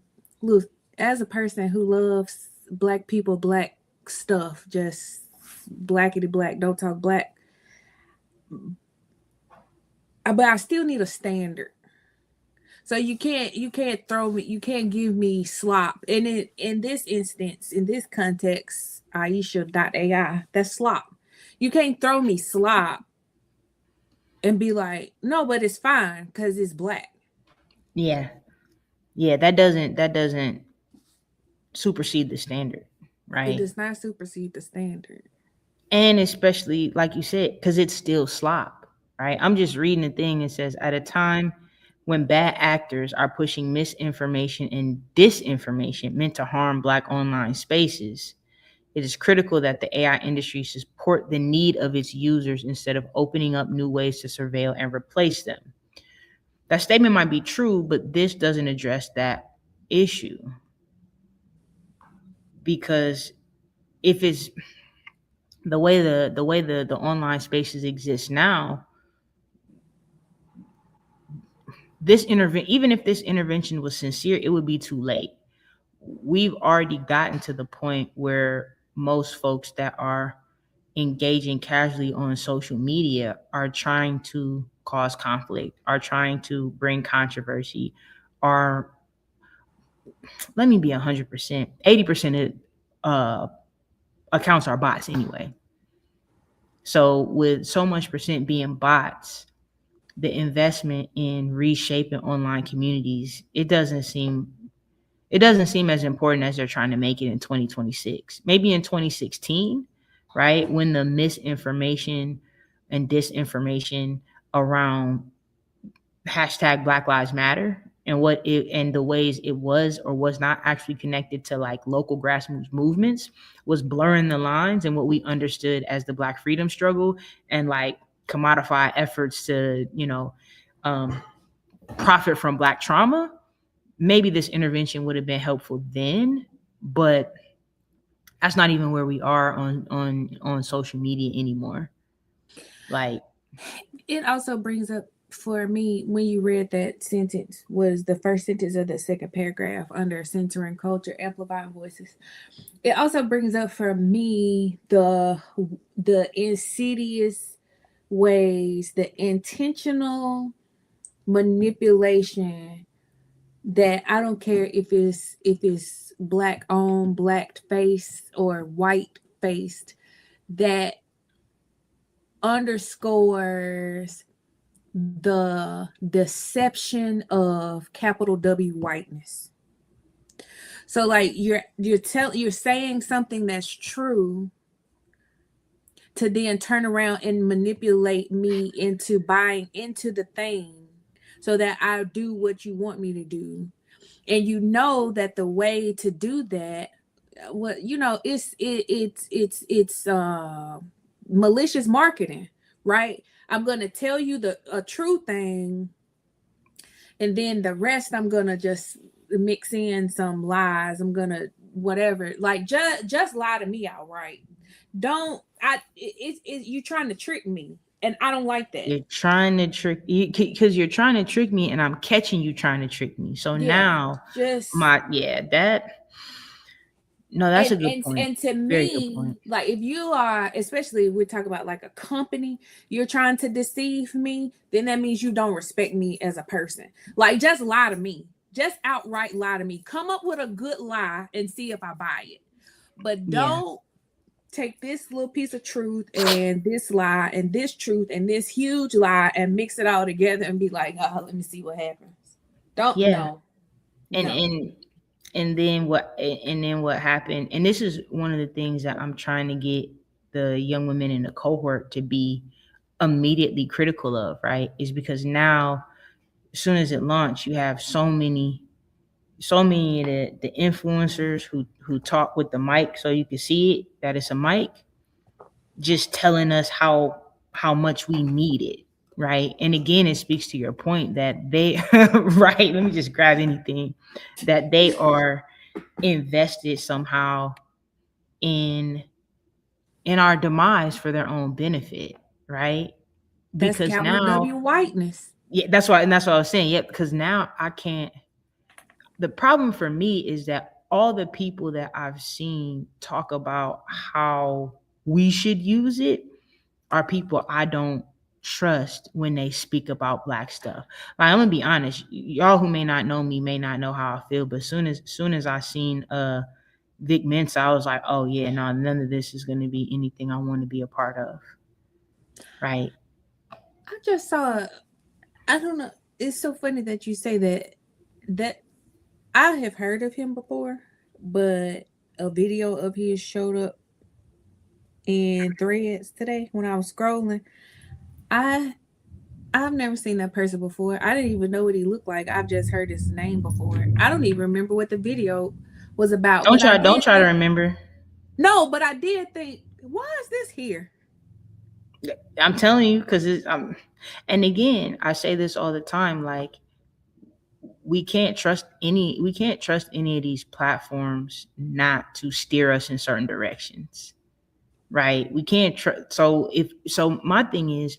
look, as a person who loves Black people, Black stuff, just blackity black, don't talk Black, but I still need a standard. So you can't throw me, you can't give me slop. And in this instance, in this context, Aisha.ai, that's slop. You can't throw me slop and be like, no, but it's fine because it's Black. Yeah, that doesn't supersede the standard, right? It does not supersede the standard. And especially, like you said, because it's still slop, right? I'm just reading the thing. It says, at a time when bad actors are pushing misinformation and disinformation meant to harm Black online spaces, it is critical that the AI industry support the need of its users instead of opening up new ways to surveil and replace them. That statement might be true, but this doesn't address that issue. Because if it's the way the online spaces exist now, even if this intervention was sincere, it would be too late. We've already gotten to the point where most folks that are engaging casually on social media are trying to cause conflict, are trying to bring controversy, are, let me be 100%, 80% of accounts are bots anyway. So with so much percent being bots, the investment in reshaping online communities, it doesn't seem as important as they're trying to make it in 2026. Maybe in 2016, right, when the misinformation and disinformation around hashtag Black Lives Matter and what it and the ways it was or was not actually connected to like local grassroots movements was blurring the lines and what we understood as the Black freedom struggle and like commodify efforts to, profit from Black trauma. Maybe this intervention would have been helpful then, but that's not even where we are on social media anymore. Like, it also brings up for me, when you read that sentence, was the first sentence of the second paragraph under censoring culture, amplifying voices. It also brings up for me the insidious ways, the intentional manipulation that I don't care if it's Black owned, Black faced, or white faced, that underscores the deception of capital W whiteness. So like you're saying something that's true to then turn around and manipulate me into buying into the thing so that I do what you want me to do. And you know that the way to do that, it's malicious marketing, right? I'm going to tell you a true thing, and then the rest I'm going to just mix in some lies. I'm going to whatever, like just lie to me outright. You're trying to trick me, and I don't like that. You're trying to trick you because you're trying to trick me, and I'm catching you trying to trick me. So now that's a good point. And to me, like if you are, especially if we're talking about like a company, you're trying to deceive me, then that means you don't respect me as a person. Like just lie to me. Just outright lie to me. Come up with a good lie and see if I buy it. But don't take this little piece of truth and this lie and this truth and this huge lie and mix it all together and be like, oh, let me see what happens. No. And then what happened, and this is one of the things that I'm trying to get the young women in the cohort to be immediately critical of, right? Is because now, as soon as it launched, you have so many of the influencers who talk with the mic so you can see it, that it's a mic, just telling us how much we need it, right? And again, it speaks to your point that they right, let me just grab anything, that they are invested somehow in our demise for their own benefit, right? Because now W whiteness. Yeah, that's what I was saying. Yeah, because now I can't. The problem for me is that all the people that I've seen talk about how we should use it are people I don't trust when they speak about Black stuff. Like, I'm gonna be honest, y'all who may not know me may not know how I feel, but soon as I seen Vic Mensa, I was like, oh yeah, no, none of this is gonna be anything I want to be a part of. Right. I just saw, I don't know, it's so funny that you say that I have heard of him before, but a video of his showed up in Threads today when I was scrolling. I've never seen that person before. I didn't even know what he looked like. I've just heard his name before. I don't even remember what the video was about. Don't try to remember. No, but I did think, why is this here? I'm telling you, because and again, I say this all the time, like, we can't trust any of these platforms not to steer us in certain directions, right? We can't trust. So my thing is,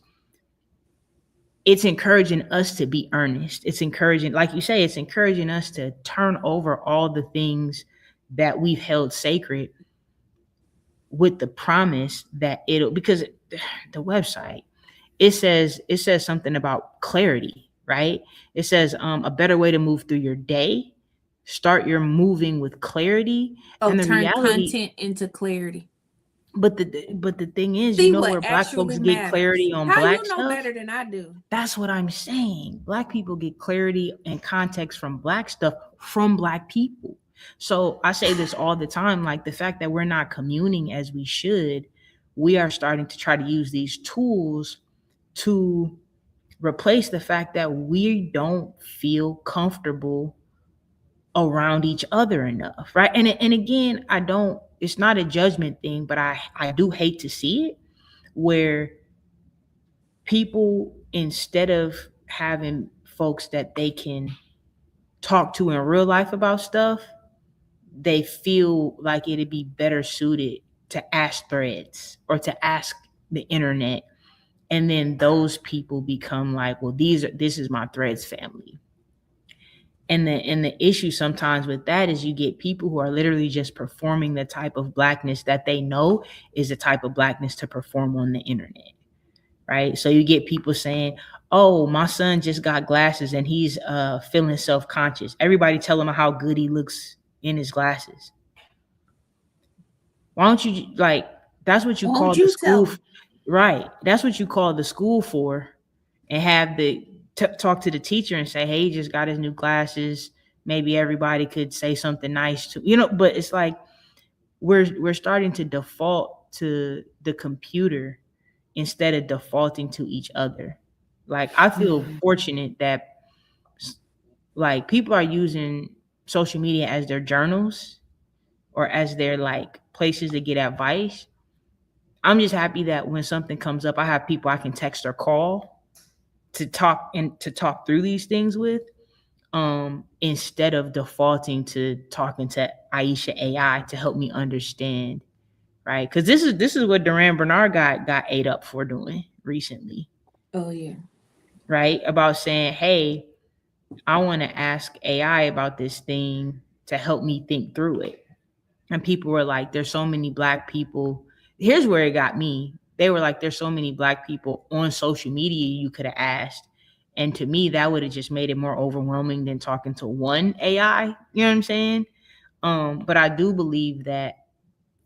it's encouraging us to be earnest. It's encouraging, like you say, it's encouraging us to turn over all the things that we've held sacred with the promise that because the website, it says something about clarity. Right? It says a better way to move through your day. Start your moving with clarity. And turn content into clarity. But the thing is, where Black folks get clarity on Black stuff? How you know better than I do? That's what I'm saying. Black people get clarity and context from Black stuff from Black people. So I say this all the time, like the fact that we're not communing as we should, we are starting to try to use these tools to replace the fact that we don't feel comfortable around each other enough, right? And again, it's not a judgment thing, but I do hate to see it where people, instead of having folks that they can talk to in real life about stuff, they feel like it'd be better suited to ask Threads or to ask the internet. And then those people become like, well, this is my Threads family. And the issue sometimes with that is you get people who are literally just performing the type of Blackness that they know is the type of Blackness to perform on the internet, right? So you get people saying, oh, my son just got glasses and he's feeling self-conscious. Everybody tell him how good he looks in his glasses. Why don't you, like, that's what you call the school, right? That's what you call the school for, and have the talk to the teacher and say, hey, he just got his new glasses. Maybe everybody could say something nice to, but it's like we're starting to default to the computer instead of defaulting to each other. Like, I feel fortunate that like people are using social media as their journals or as their like places to get advice. I'm just happy that when something comes up, I have people I can text or call to talk through these things with, instead of defaulting to talking to Aisha AI to help me understand, right? Because this is what Duran Bernard got ate up for doing recently. Oh yeah. Right? About saying, hey, I want to ask AI about this thing to help me think through it. And people were like, there's so many Black people. Here's where it got me. They were like, there's so many Black people on social media you could have asked. And to me, that would have just made it more overwhelming than talking to one AI. You know what I'm saying? But I do believe that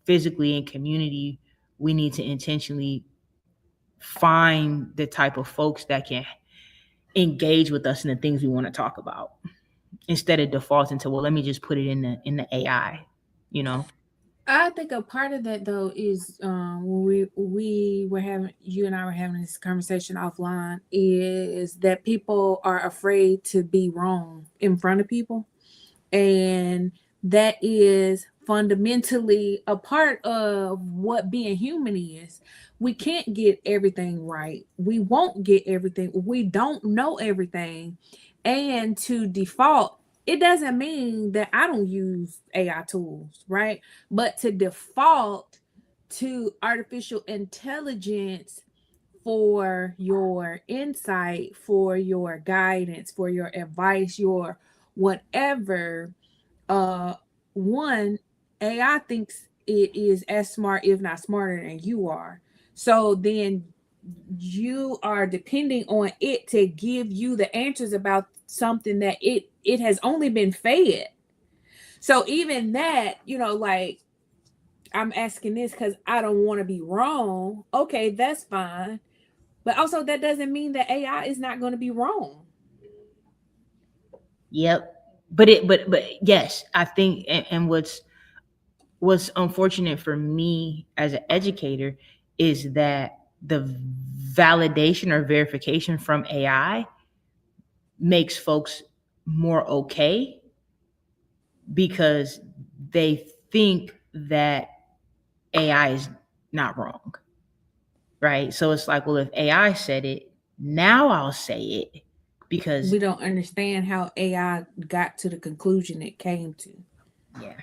physically in community, we need to intentionally find the type of folks that can engage with us in the things we want to talk about, instead of defaulting to, well, let me just put it in the AI, I think a part of that though is when we were having, you and I were having this conversation offline, is that people are afraid to be wrong in front of people, and that is fundamentally a part of what being human is. We can't get everything right. We won't get everything. We don't know everything, and to default, it doesn't mean that I don't use AI tools, right? But to default to artificial intelligence for your insight, for your guidance, for your advice, your whatever, one, AI thinks it is as smart, if not smarter than you are. So then you are depending on it to give you the answers about something that it has only been fed. So even that, like, I'm asking this because I don't want to be wrong. Okay, that's fine. But also that doesn't mean that AI is not going to be wrong. Yep. But yes, I think, and what's unfortunate for me as an educator is that the validation or verification from AI makes folks more okay because they think that AI is not wrong, right? So it's like, well, if AI said it, now I'll say it, because we don't understand how AI got to the conclusion it came to. Yeah.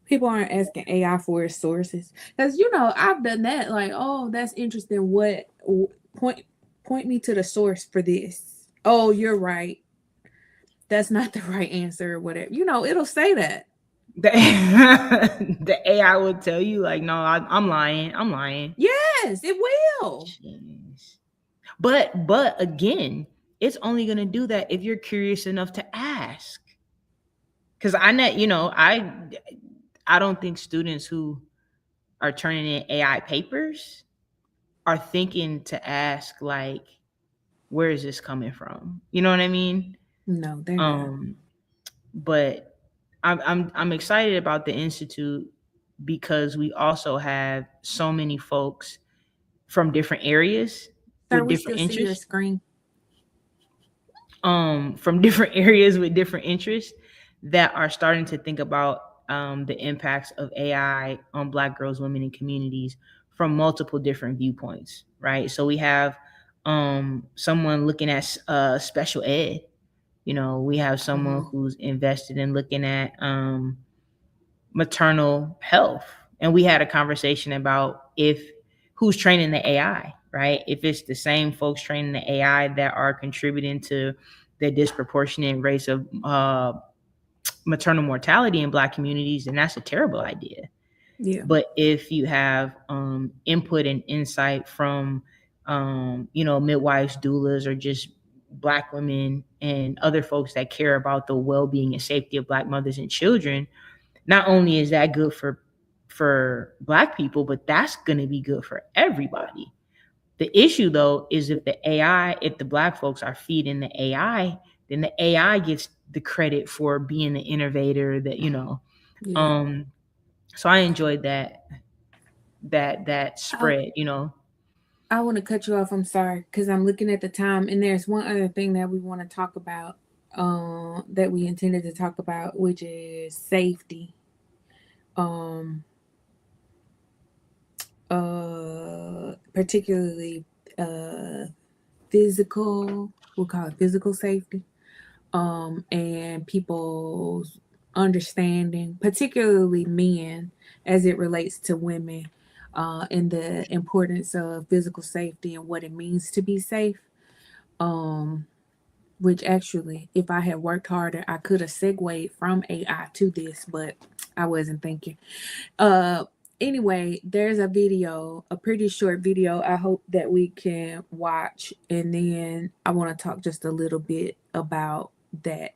People aren't asking AI for its sources, because I've done that. Like, oh, that's interesting. What point me to the source for this? Oh, you're right. That's not the right answer or whatever. It'll say that. The AI will tell you, like, no, I'm lying. Yes, it will. Jeez. But again, it's only going to do that if you're curious enough to ask. Because I don't think students who are turning in AI papers are thinking to ask, like, where is this coming from? You know what I mean? No, they're not. But I'm excited about the Institute because we also have so many folks from different areas Sir, with we different still see your interests. screen. from different areas with different interests that are starting to think about the impacts of AI on Black girls, women, and communities from multiple different viewpoints, right? So we have someone looking at special ed. You know, we have someone who's invested in looking at maternal health. And we had a conversation about who's training the AI, right? If it's the same folks training the AI that are contributing to the disproportionate rates of maternal mortality in Black communities, then that's a terrible idea. Yeah. But if you have input and insight from, midwives, doulas, or just Black women and other folks that care about the well-being and safety of Black mothers and children, not only is that good for Black people, but that's going to be good for everybody. The issue, though, is if the Black folks are feeding the AI, then the AI gets the credit for being the innovator that, Yeah. So I enjoyed that spread, I want to cut you off. I'm sorry, because I'm looking at the time, and there's one other thing that we want to talk about, that we intended to talk about, which is safety. Particularly physical, we'll call it physical safety, and people's understanding, particularly men, as it relates to women, and the importance of physical safety and what it means to be safe. Which actually, if I had worked harder, I could have segued from AI to this, but I wasn't thinking. Anyway, there's a video, a pretty short video. I hope that we can watch, and then I want to talk just a little bit about that,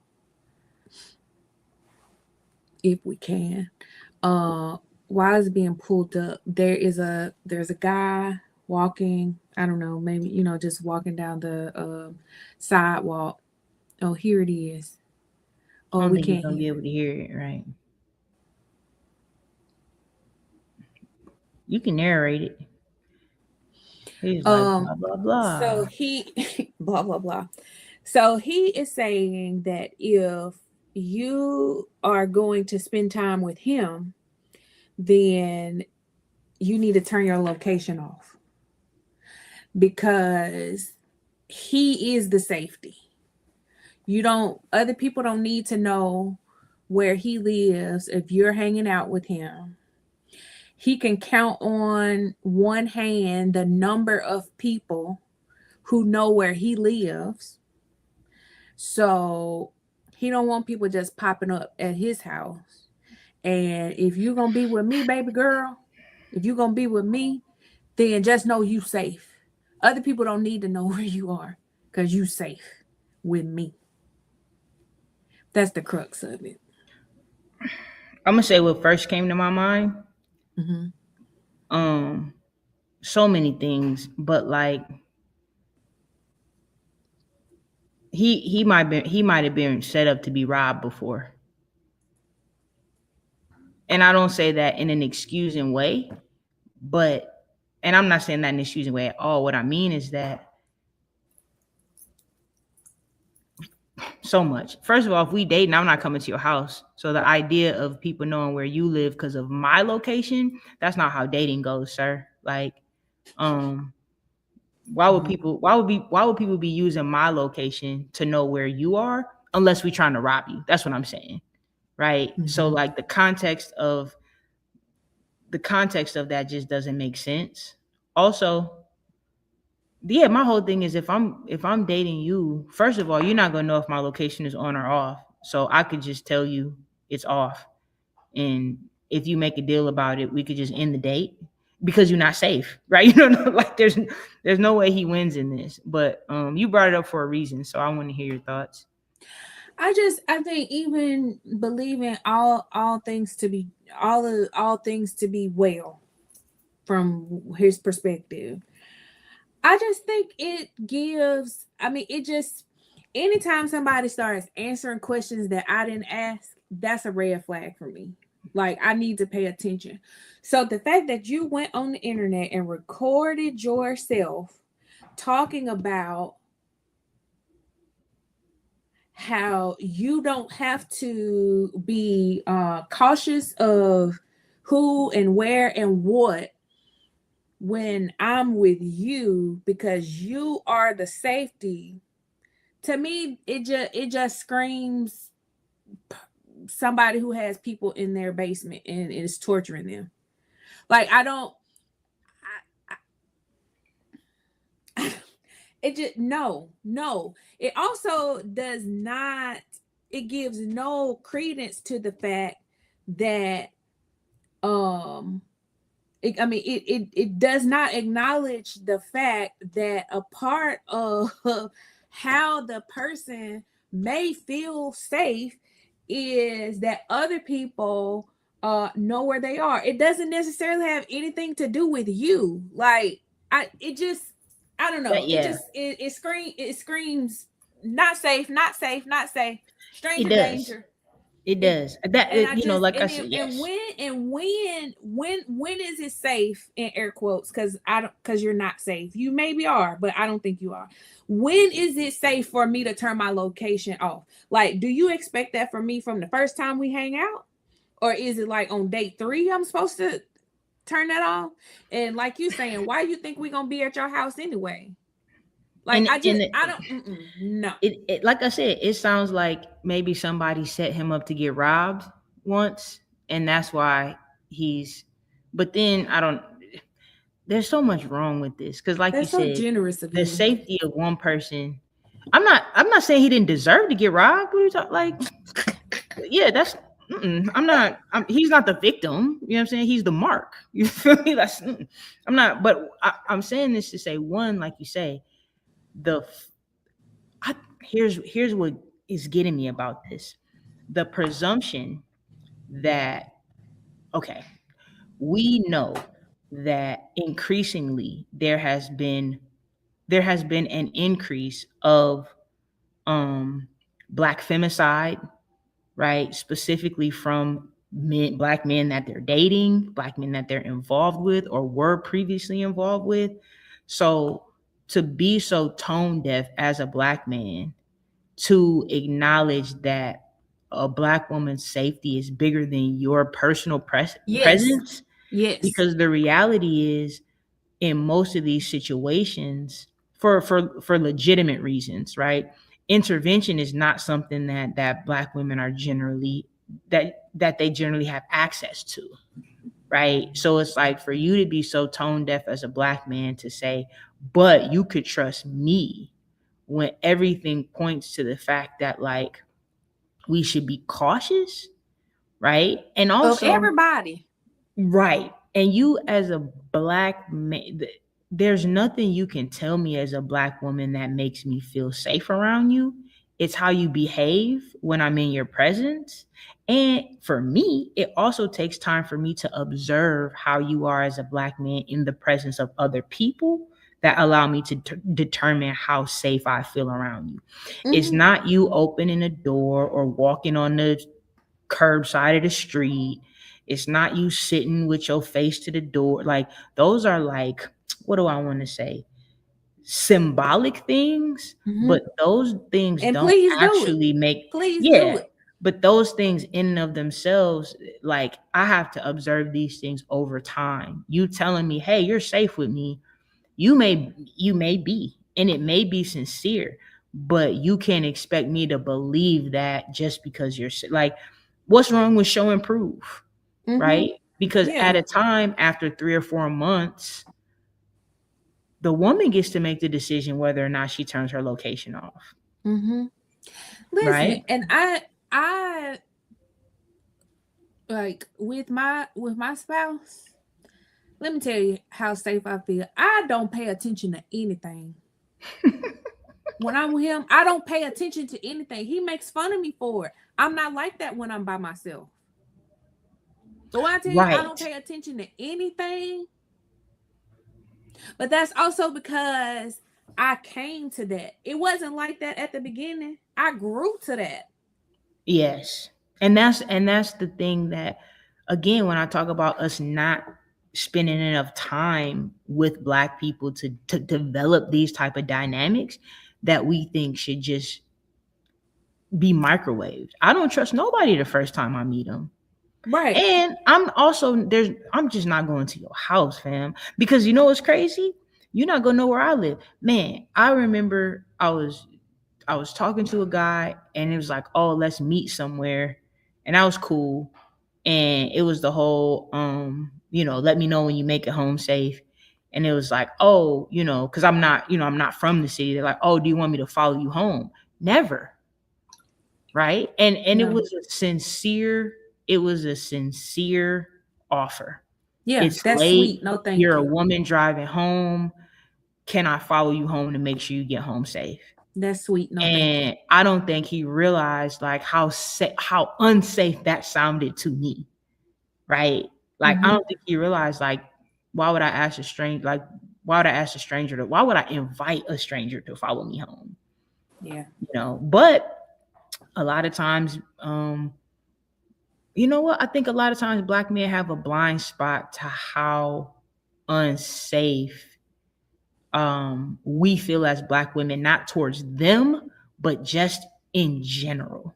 if we can. While it's being pulled up, there's a guy walking. I don't know, maybe just walking down the sidewalk. Oh, here it is. I Oh, don't we think you're can't gonna be hear able it. to hear it, right? You can narrate it. He's like blah blah blah. So he blah blah blah. So he is saying that if you are going to spend time with him, then you need to turn your location off, because he is the safety. Other people don't need to know where he lives if you're hanging out with him. He can count on one hand the number of people who know where he lives. So he don't want people just popping up at his house. And if you're going to be with me, baby girl, if you're going to be with me, then just know you safe. Other people don't need to know where you are, because you safe with me. That's the crux of it. I'm gonna say what first came to my mind. So many things, but like he might have been set up to be robbed before. And I don't say that in an excusing way, and I'm not saying that in an excusing way at all. What I mean is that so much. First of all, if we dating, I'm not coming to your house. So the idea of people knowing where you live because of my location, that's not how dating goes, sir. Like, why would people be using my location to know where you are unless we're trying to rob you? That's what I'm saying. Right. So like the context of that just doesn't make sense. Also, yeah, my whole thing is if I'm dating you, first of all, you're not gonna know if my location is on or off. So I could just tell you it's off. And if you make a deal about it, we could just end the date because you're not safe, right? Like there's no way he wins in this. But you brought it up for a reason, so I want to hear your thoughts. I think even believing all things to be well from his perspective, I just think it gives, anytime somebody starts answering questions that I didn't ask, that's a red flag for me. Like, I need to pay attention. So the fact that you went on the internet and recorded yourself talking about how you don't have to be cautious of who and where and what when I'm with you because you are the safety. To me, it just screams somebody who has people in their basement and is torturing them. Like I don't. It just no. It also does not. It gives no credence to the fact that um it does not acknowledge the fact that a part of how the person may feel safe is that other people know where they are. It doesn't necessarily have anything to do with you. Like I don't know. It Yeah, just it screams not safe, not safe, not safe, it stranger does. danger. It It does. That and I just like I said, and yes, when is it safe in air quotes? Because you're not safe. You maybe are, but I don't think you are. When is it safe for me to turn my location off? Like, do you expect that from me from the first time we hang out, or is it like on date 3 I'm supposed to turn that off? And like you saying, why you think we gonna be at your house anyway? Like and I don't no. it like I said, it sounds like maybe somebody set him up to get robbed once, and that's why he's. But then I don't. There's so much wrong with this because, like you That's so said, generous of the you. safety of one person. I'm not saying he didn't deserve to get robbed. What are you talking like? Yeah, that's. I'm not. He's not the victim. You know what I'm saying? He's the mark. You feel me? I'm not. But I'm saying this to say one, like you say, the. Here's what is getting me about this: the presumption that okay, we know that increasingly there has been an increase of um black femicide, right? Specifically from black men that they're dating, black men that they're involved with or were previously involved with. So to be so tone deaf as a black man, to acknowledge that a black woman's safety is bigger than your personal Yes. presence, Yes. because the reality is in most of these situations, for legitimate reasons, right, intervention is not something that black women are generally that they generally have access to, right? So it's like for you to be so tone deaf as a black man to say, but you could trust me, when everything points to the fact that like we should be cautious, right? And Of also, everybody. right. And you as a black man, there's nothing you can tell me as a black woman that makes me feel safe around you. It's how you behave when I'm in your presence. And for me, it also takes time for me to observe how you are as a black man in the presence of other people that allow me to determine how safe I feel around you. It's Mhm. not you opening a door or walking on the curbside of the street. It's not you sitting with your face to the door. Like those are like, what do I want to say? Symbolic things, Mhm. but those things And don't please do it. actually make, Please do yeah. it. But those things in and of themselves, like I have to observe these things over time. You telling me, hey, you're safe with me, you may be, and it may be sincere, but you can't expect me to believe that just because like, what's wrong with showing proof, Mhm. right? Because at Yeah. a time after 3 or 4 months, the woman gets to make the decision whether or not she turns her location off, Mhm. Listen, right? and I like with my spouse. Let me tell you how safe I feel. I don't pay attention to anything. When I'm with him, I don't pay attention to anything. He makes fun of me for it. I'm not like that when I'm by myself. But when I tell you I don't Right. pay attention to anything, but that's also because I came to that. It wasn't like that at the beginning. I grew to that. Yes. And that's the thing that, again, when I talk about us not spending enough time with black people to develop these type of dynamics that we think should just be microwaved. I don't trust nobody the first time I meet them. Right. And I'm just not going to your house, fam. Because you know what's crazy? You're not gonna know where I live. Man, I remember I was talking to a guy and it was like, oh, let's meet somewhere. And that was cool. And it was the whole let me know when you make it home safe. And it was like, oh, because I'm not from the city. They're like, oh, do you want me to follow you home? Never. Right. And No. it was a sincere offer. Yeah, It's that's late. sweet. No, thank You're a you. woman driving home. Can I follow you home to make sure you get home safe? That's sweet. No, thank you. And I don't think he realized like how unsafe that sounded to me. Right. Like, I don't think he realized, like, why would I invite a stranger to follow me home? Yeah. But a lot of times, you know what? I think a lot of times Black men have a blind spot to how unsafe we feel as Black women, not towards them, but just in general.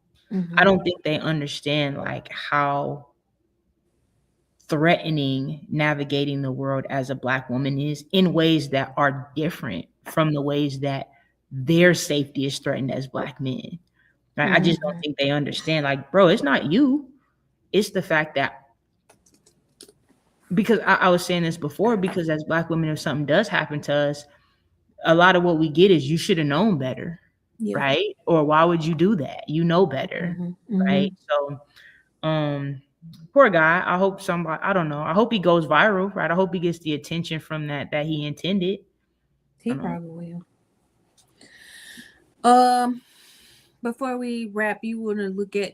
I don't think they understand like how threatening navigating the world as a Black woman is in ways that are different from the ways that their safety is threatened as Black men. Right? I just don't think they understand. Like, bro, it's not you. It's the fact that, because I was saying this before, because as Black women, if something does happen to us, a lot of what we get is you should have known better. Yeah. Right? Or why would you do that? You know better. Right? So poor guy. I hope I don't know. I hope he goes viral, right? I hope he gets the attention from that he intended. He probably will. Before we wrap, you want to look at,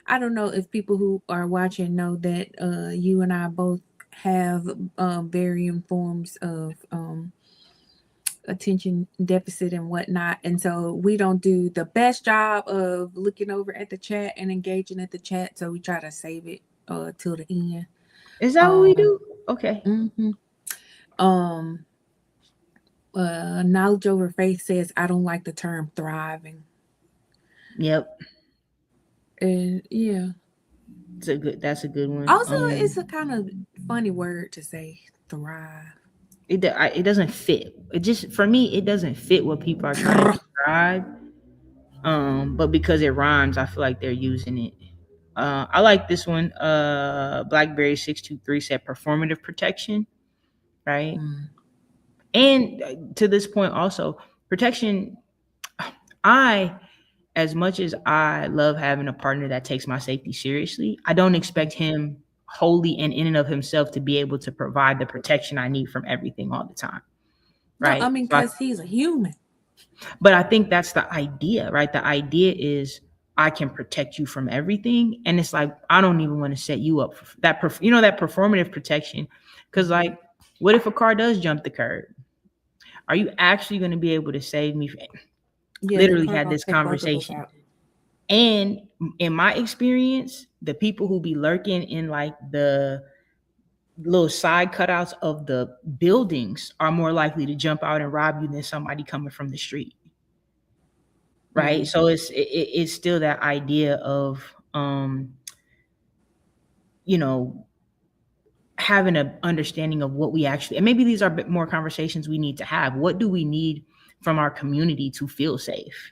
I don't know if people who are watching know that you and I both have varying forms of attention deficit and whatnot, and so we don't do the best job of looking over at the chat and engaging at the chat, so we try to save it till the end. Is that what we do? Okay. Knowledge over faith says, I don't like the term thriving. Yep. And yeah, that's a good one. Also, it's a kind of funny word to say, thrive. It doesn't fit. For me, it doesn't fit what people are trying to describe. But because it rhymes, I feel like they're using it. I like this one. Blackberry 623 said performative protection, right? And to this point, also protection. As much as I love having a partner that takes my safety seriously, I don't expect him wholly and in and of himself to be able to provide the protection I need from everything all the time. Right. No, I mean, because he's a human. But I think that's the idea, right? The idea is I can protect you from everything. And it's like, I don't even want to set you up for that, that performative protection. Because like, what if a car does jump the curb? Are you actually going to be able to save me? Literally had this conversation. And in my experience, the people who be lurking in like the little side cutouts of the buildings are more likely to jump out and rob you than somebody coming from the street. Right. So it's still that idea of, having an understanding of what we actually, and maybe these are a bit more conversations we need to have. What do we need from our community to feel safe?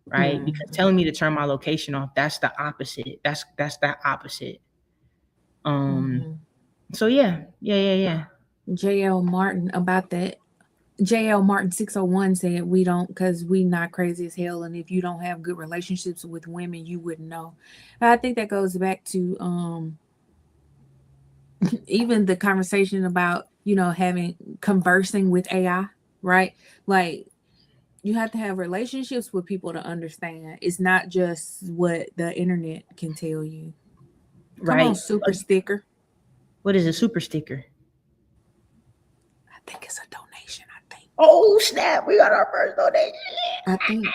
Right. Because telling me to turn my location off, that's the opposite. That's that opposite. So yeah. JL Martin about that. JL Martin 601 said we don't, because we not crazy as hell, and if you don't have good relationships with women, you wouldn't know. And I think that goes back to even the conversation about conversing with AI, right? Like, you have to have relationships with people to understand. It's not just what the internet can tell you. Come on, super sticker. What is a super sticker? I think it's a donation. Oh snap! We got our first donation. I think.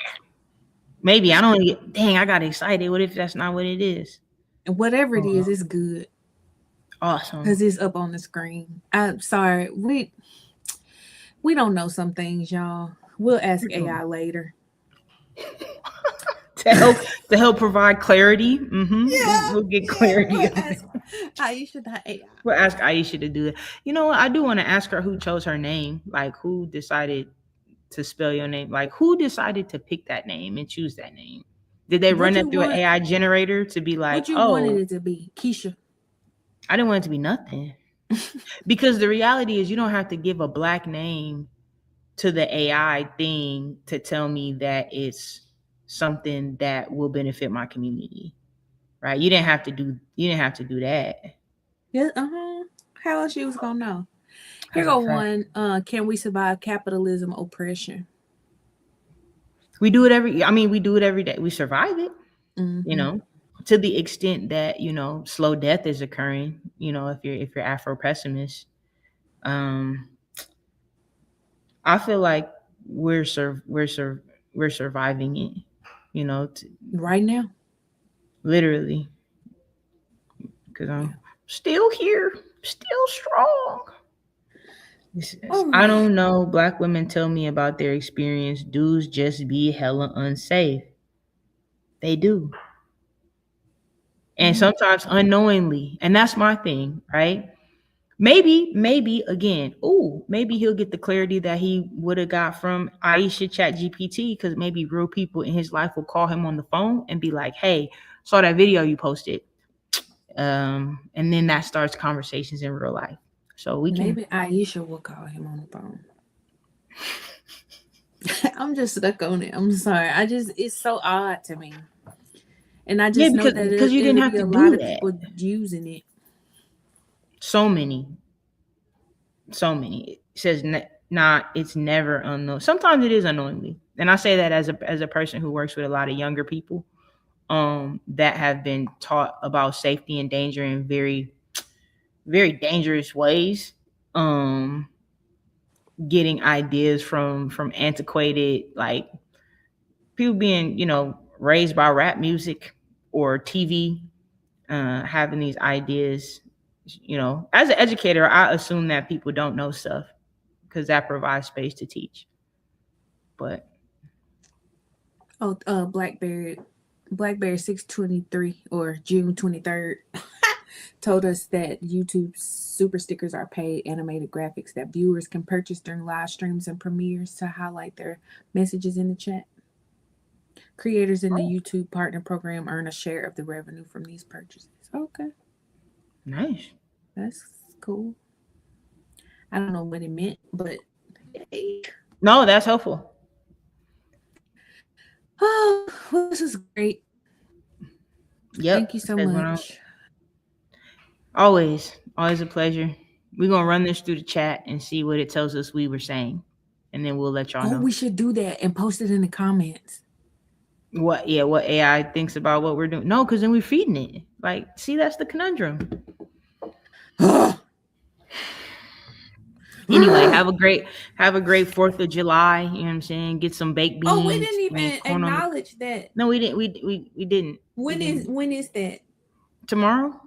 Maybe I don't. Dang! I got excited. What if that's not what it is? Whatever it is, it's good. Awesome. Because it's up on the screen. I'm sorry. We don't know some things, y'all. We'll ask AI later. to help provide clarity. We'll get clarity. We'll ask Aisha the AI. We'll ask Aisha to do it. You know what? I do want to ask her who chose her name. Like, who decided to spell your name? Like, who decided to pick that name and choose that name? Did they run it through an AI generator to be like, what you wanted it to be? Keisha. I didn't want it to be nothing. Because the reality is you don't have to give a black name to the AI thing to tell me that it's something that will benefit my community. Right? You didn't have to do that. Yeah, how else you was gonna know? Here go one. Can we survive capitalism oppression? We do it every day. We survive it. You know, to the extent that, you know, slow death is occurring, you know, if you're Afro pessimist. I feel like we're surviving it, you know, right now. Literally. Because I'm still here, still strong. I don't know. Black women tell me about their experience. Dudes just be hella unsafe. They do. And sometimes unknowingly. And that's my thing, right? Maybe again, maybe he'll get the clarity that he would have got from Aisha ChatGPT, because maybe real people in his life will call him on the phone and be like, hey, saw that video you posted. And then that starts conversations in real life. So maybe Aisha will call him on the phone. I'm just stuck on it. I'm sorry. It's so odd to me. And I just know that because you didn't have to do that. Of people using it. So many. It says it's never unknown. Sometimes it is unknowingly. And I say that as a person who works with a lot of younger people that have been taught about safety and danger in very, very dangerous ways. Getting ideas from antiquated, like people being, you know, raised by rap music or TV, having these ideas. You know, as an educator, I assume that people don't know stuff because that provides space to teach. But BlackBerry 623 or June 23rd told us that YouTube super stickers are paid animated graphics that viewers can purchase during live streams and premieres to highlight their messages in the chat. Creators in the YouTube partner program earn a share of the revenue from these purchases. Okay. Nice. That's cool. I don't know what it meant, but hey. No, that's helpful. Oh, well, this is great. Yep. Thank you so much. Always a pleasure. We're gonna run this through the chat and see what it tells us we were saying, and then we'll let y'all know. We should do that and post it in the comments. What AI thinks about what we're doing. No, because then we're feeding it. Like, see, that's the conundrum. Anyway, have a great 4th of July. You know what I'm saying? Get some baked beans. Oh, we didn't even acknowledge that. No, we didn't. We didn't. When is that? Tomorrow.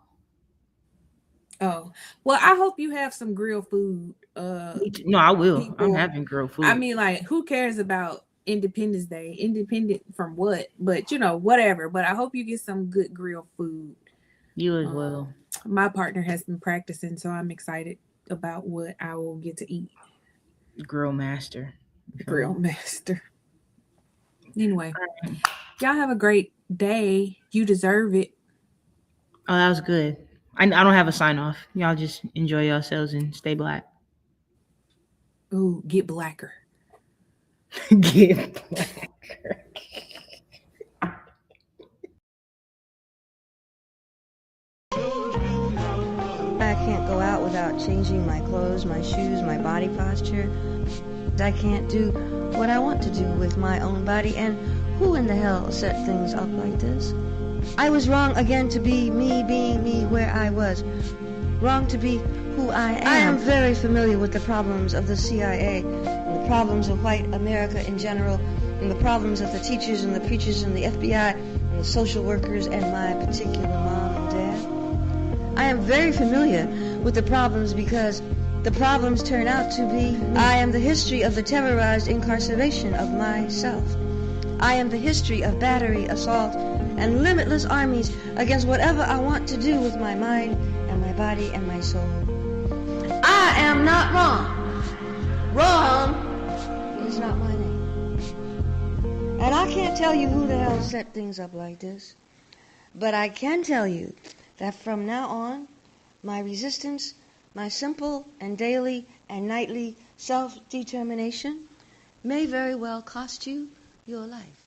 Oh, well, I hope you have some grilled food. No, I will. I'm having grilled food. I mean, like, who cares about Independence Day? Independent from what? But, you know, whatever. But I hope you get some good grilled food. You as well. My partner has been practicing, so I'm excited about what I will get to eat. Grill master. Anyway, y'all have a great day. You deserve it. Oh, that was good. I don't have a sign off. Y'all just enjoy yourselves and stay black. Ooh, get blacker. Get blacker. I can't go out without changing my clothes, my shoes, my body posture. I can't do what I want to do with my own body, and who in the hell set things up like this? I was wrong again to be me being me where I was. Wrong to be who I am. I am very familiar with the problems of the CIA, and the problems of white America in general, and the problems of the teachers and the preachers and the FBI and the social workers and my particular mom and dad. I am very familiar with the problems because the problems turn out to be I am the history of the terrorized incarceration of myself. I am the history of battery, assault, and limitless armies against whatever I want to do with my mind and my body and my soul. I am not wrong. Wrong is not my name. And I can't tell you who the hell set things up like this, but I can tell you that from now on, my resistance, my simple and daily and nightly self-determination may very well cost you your life.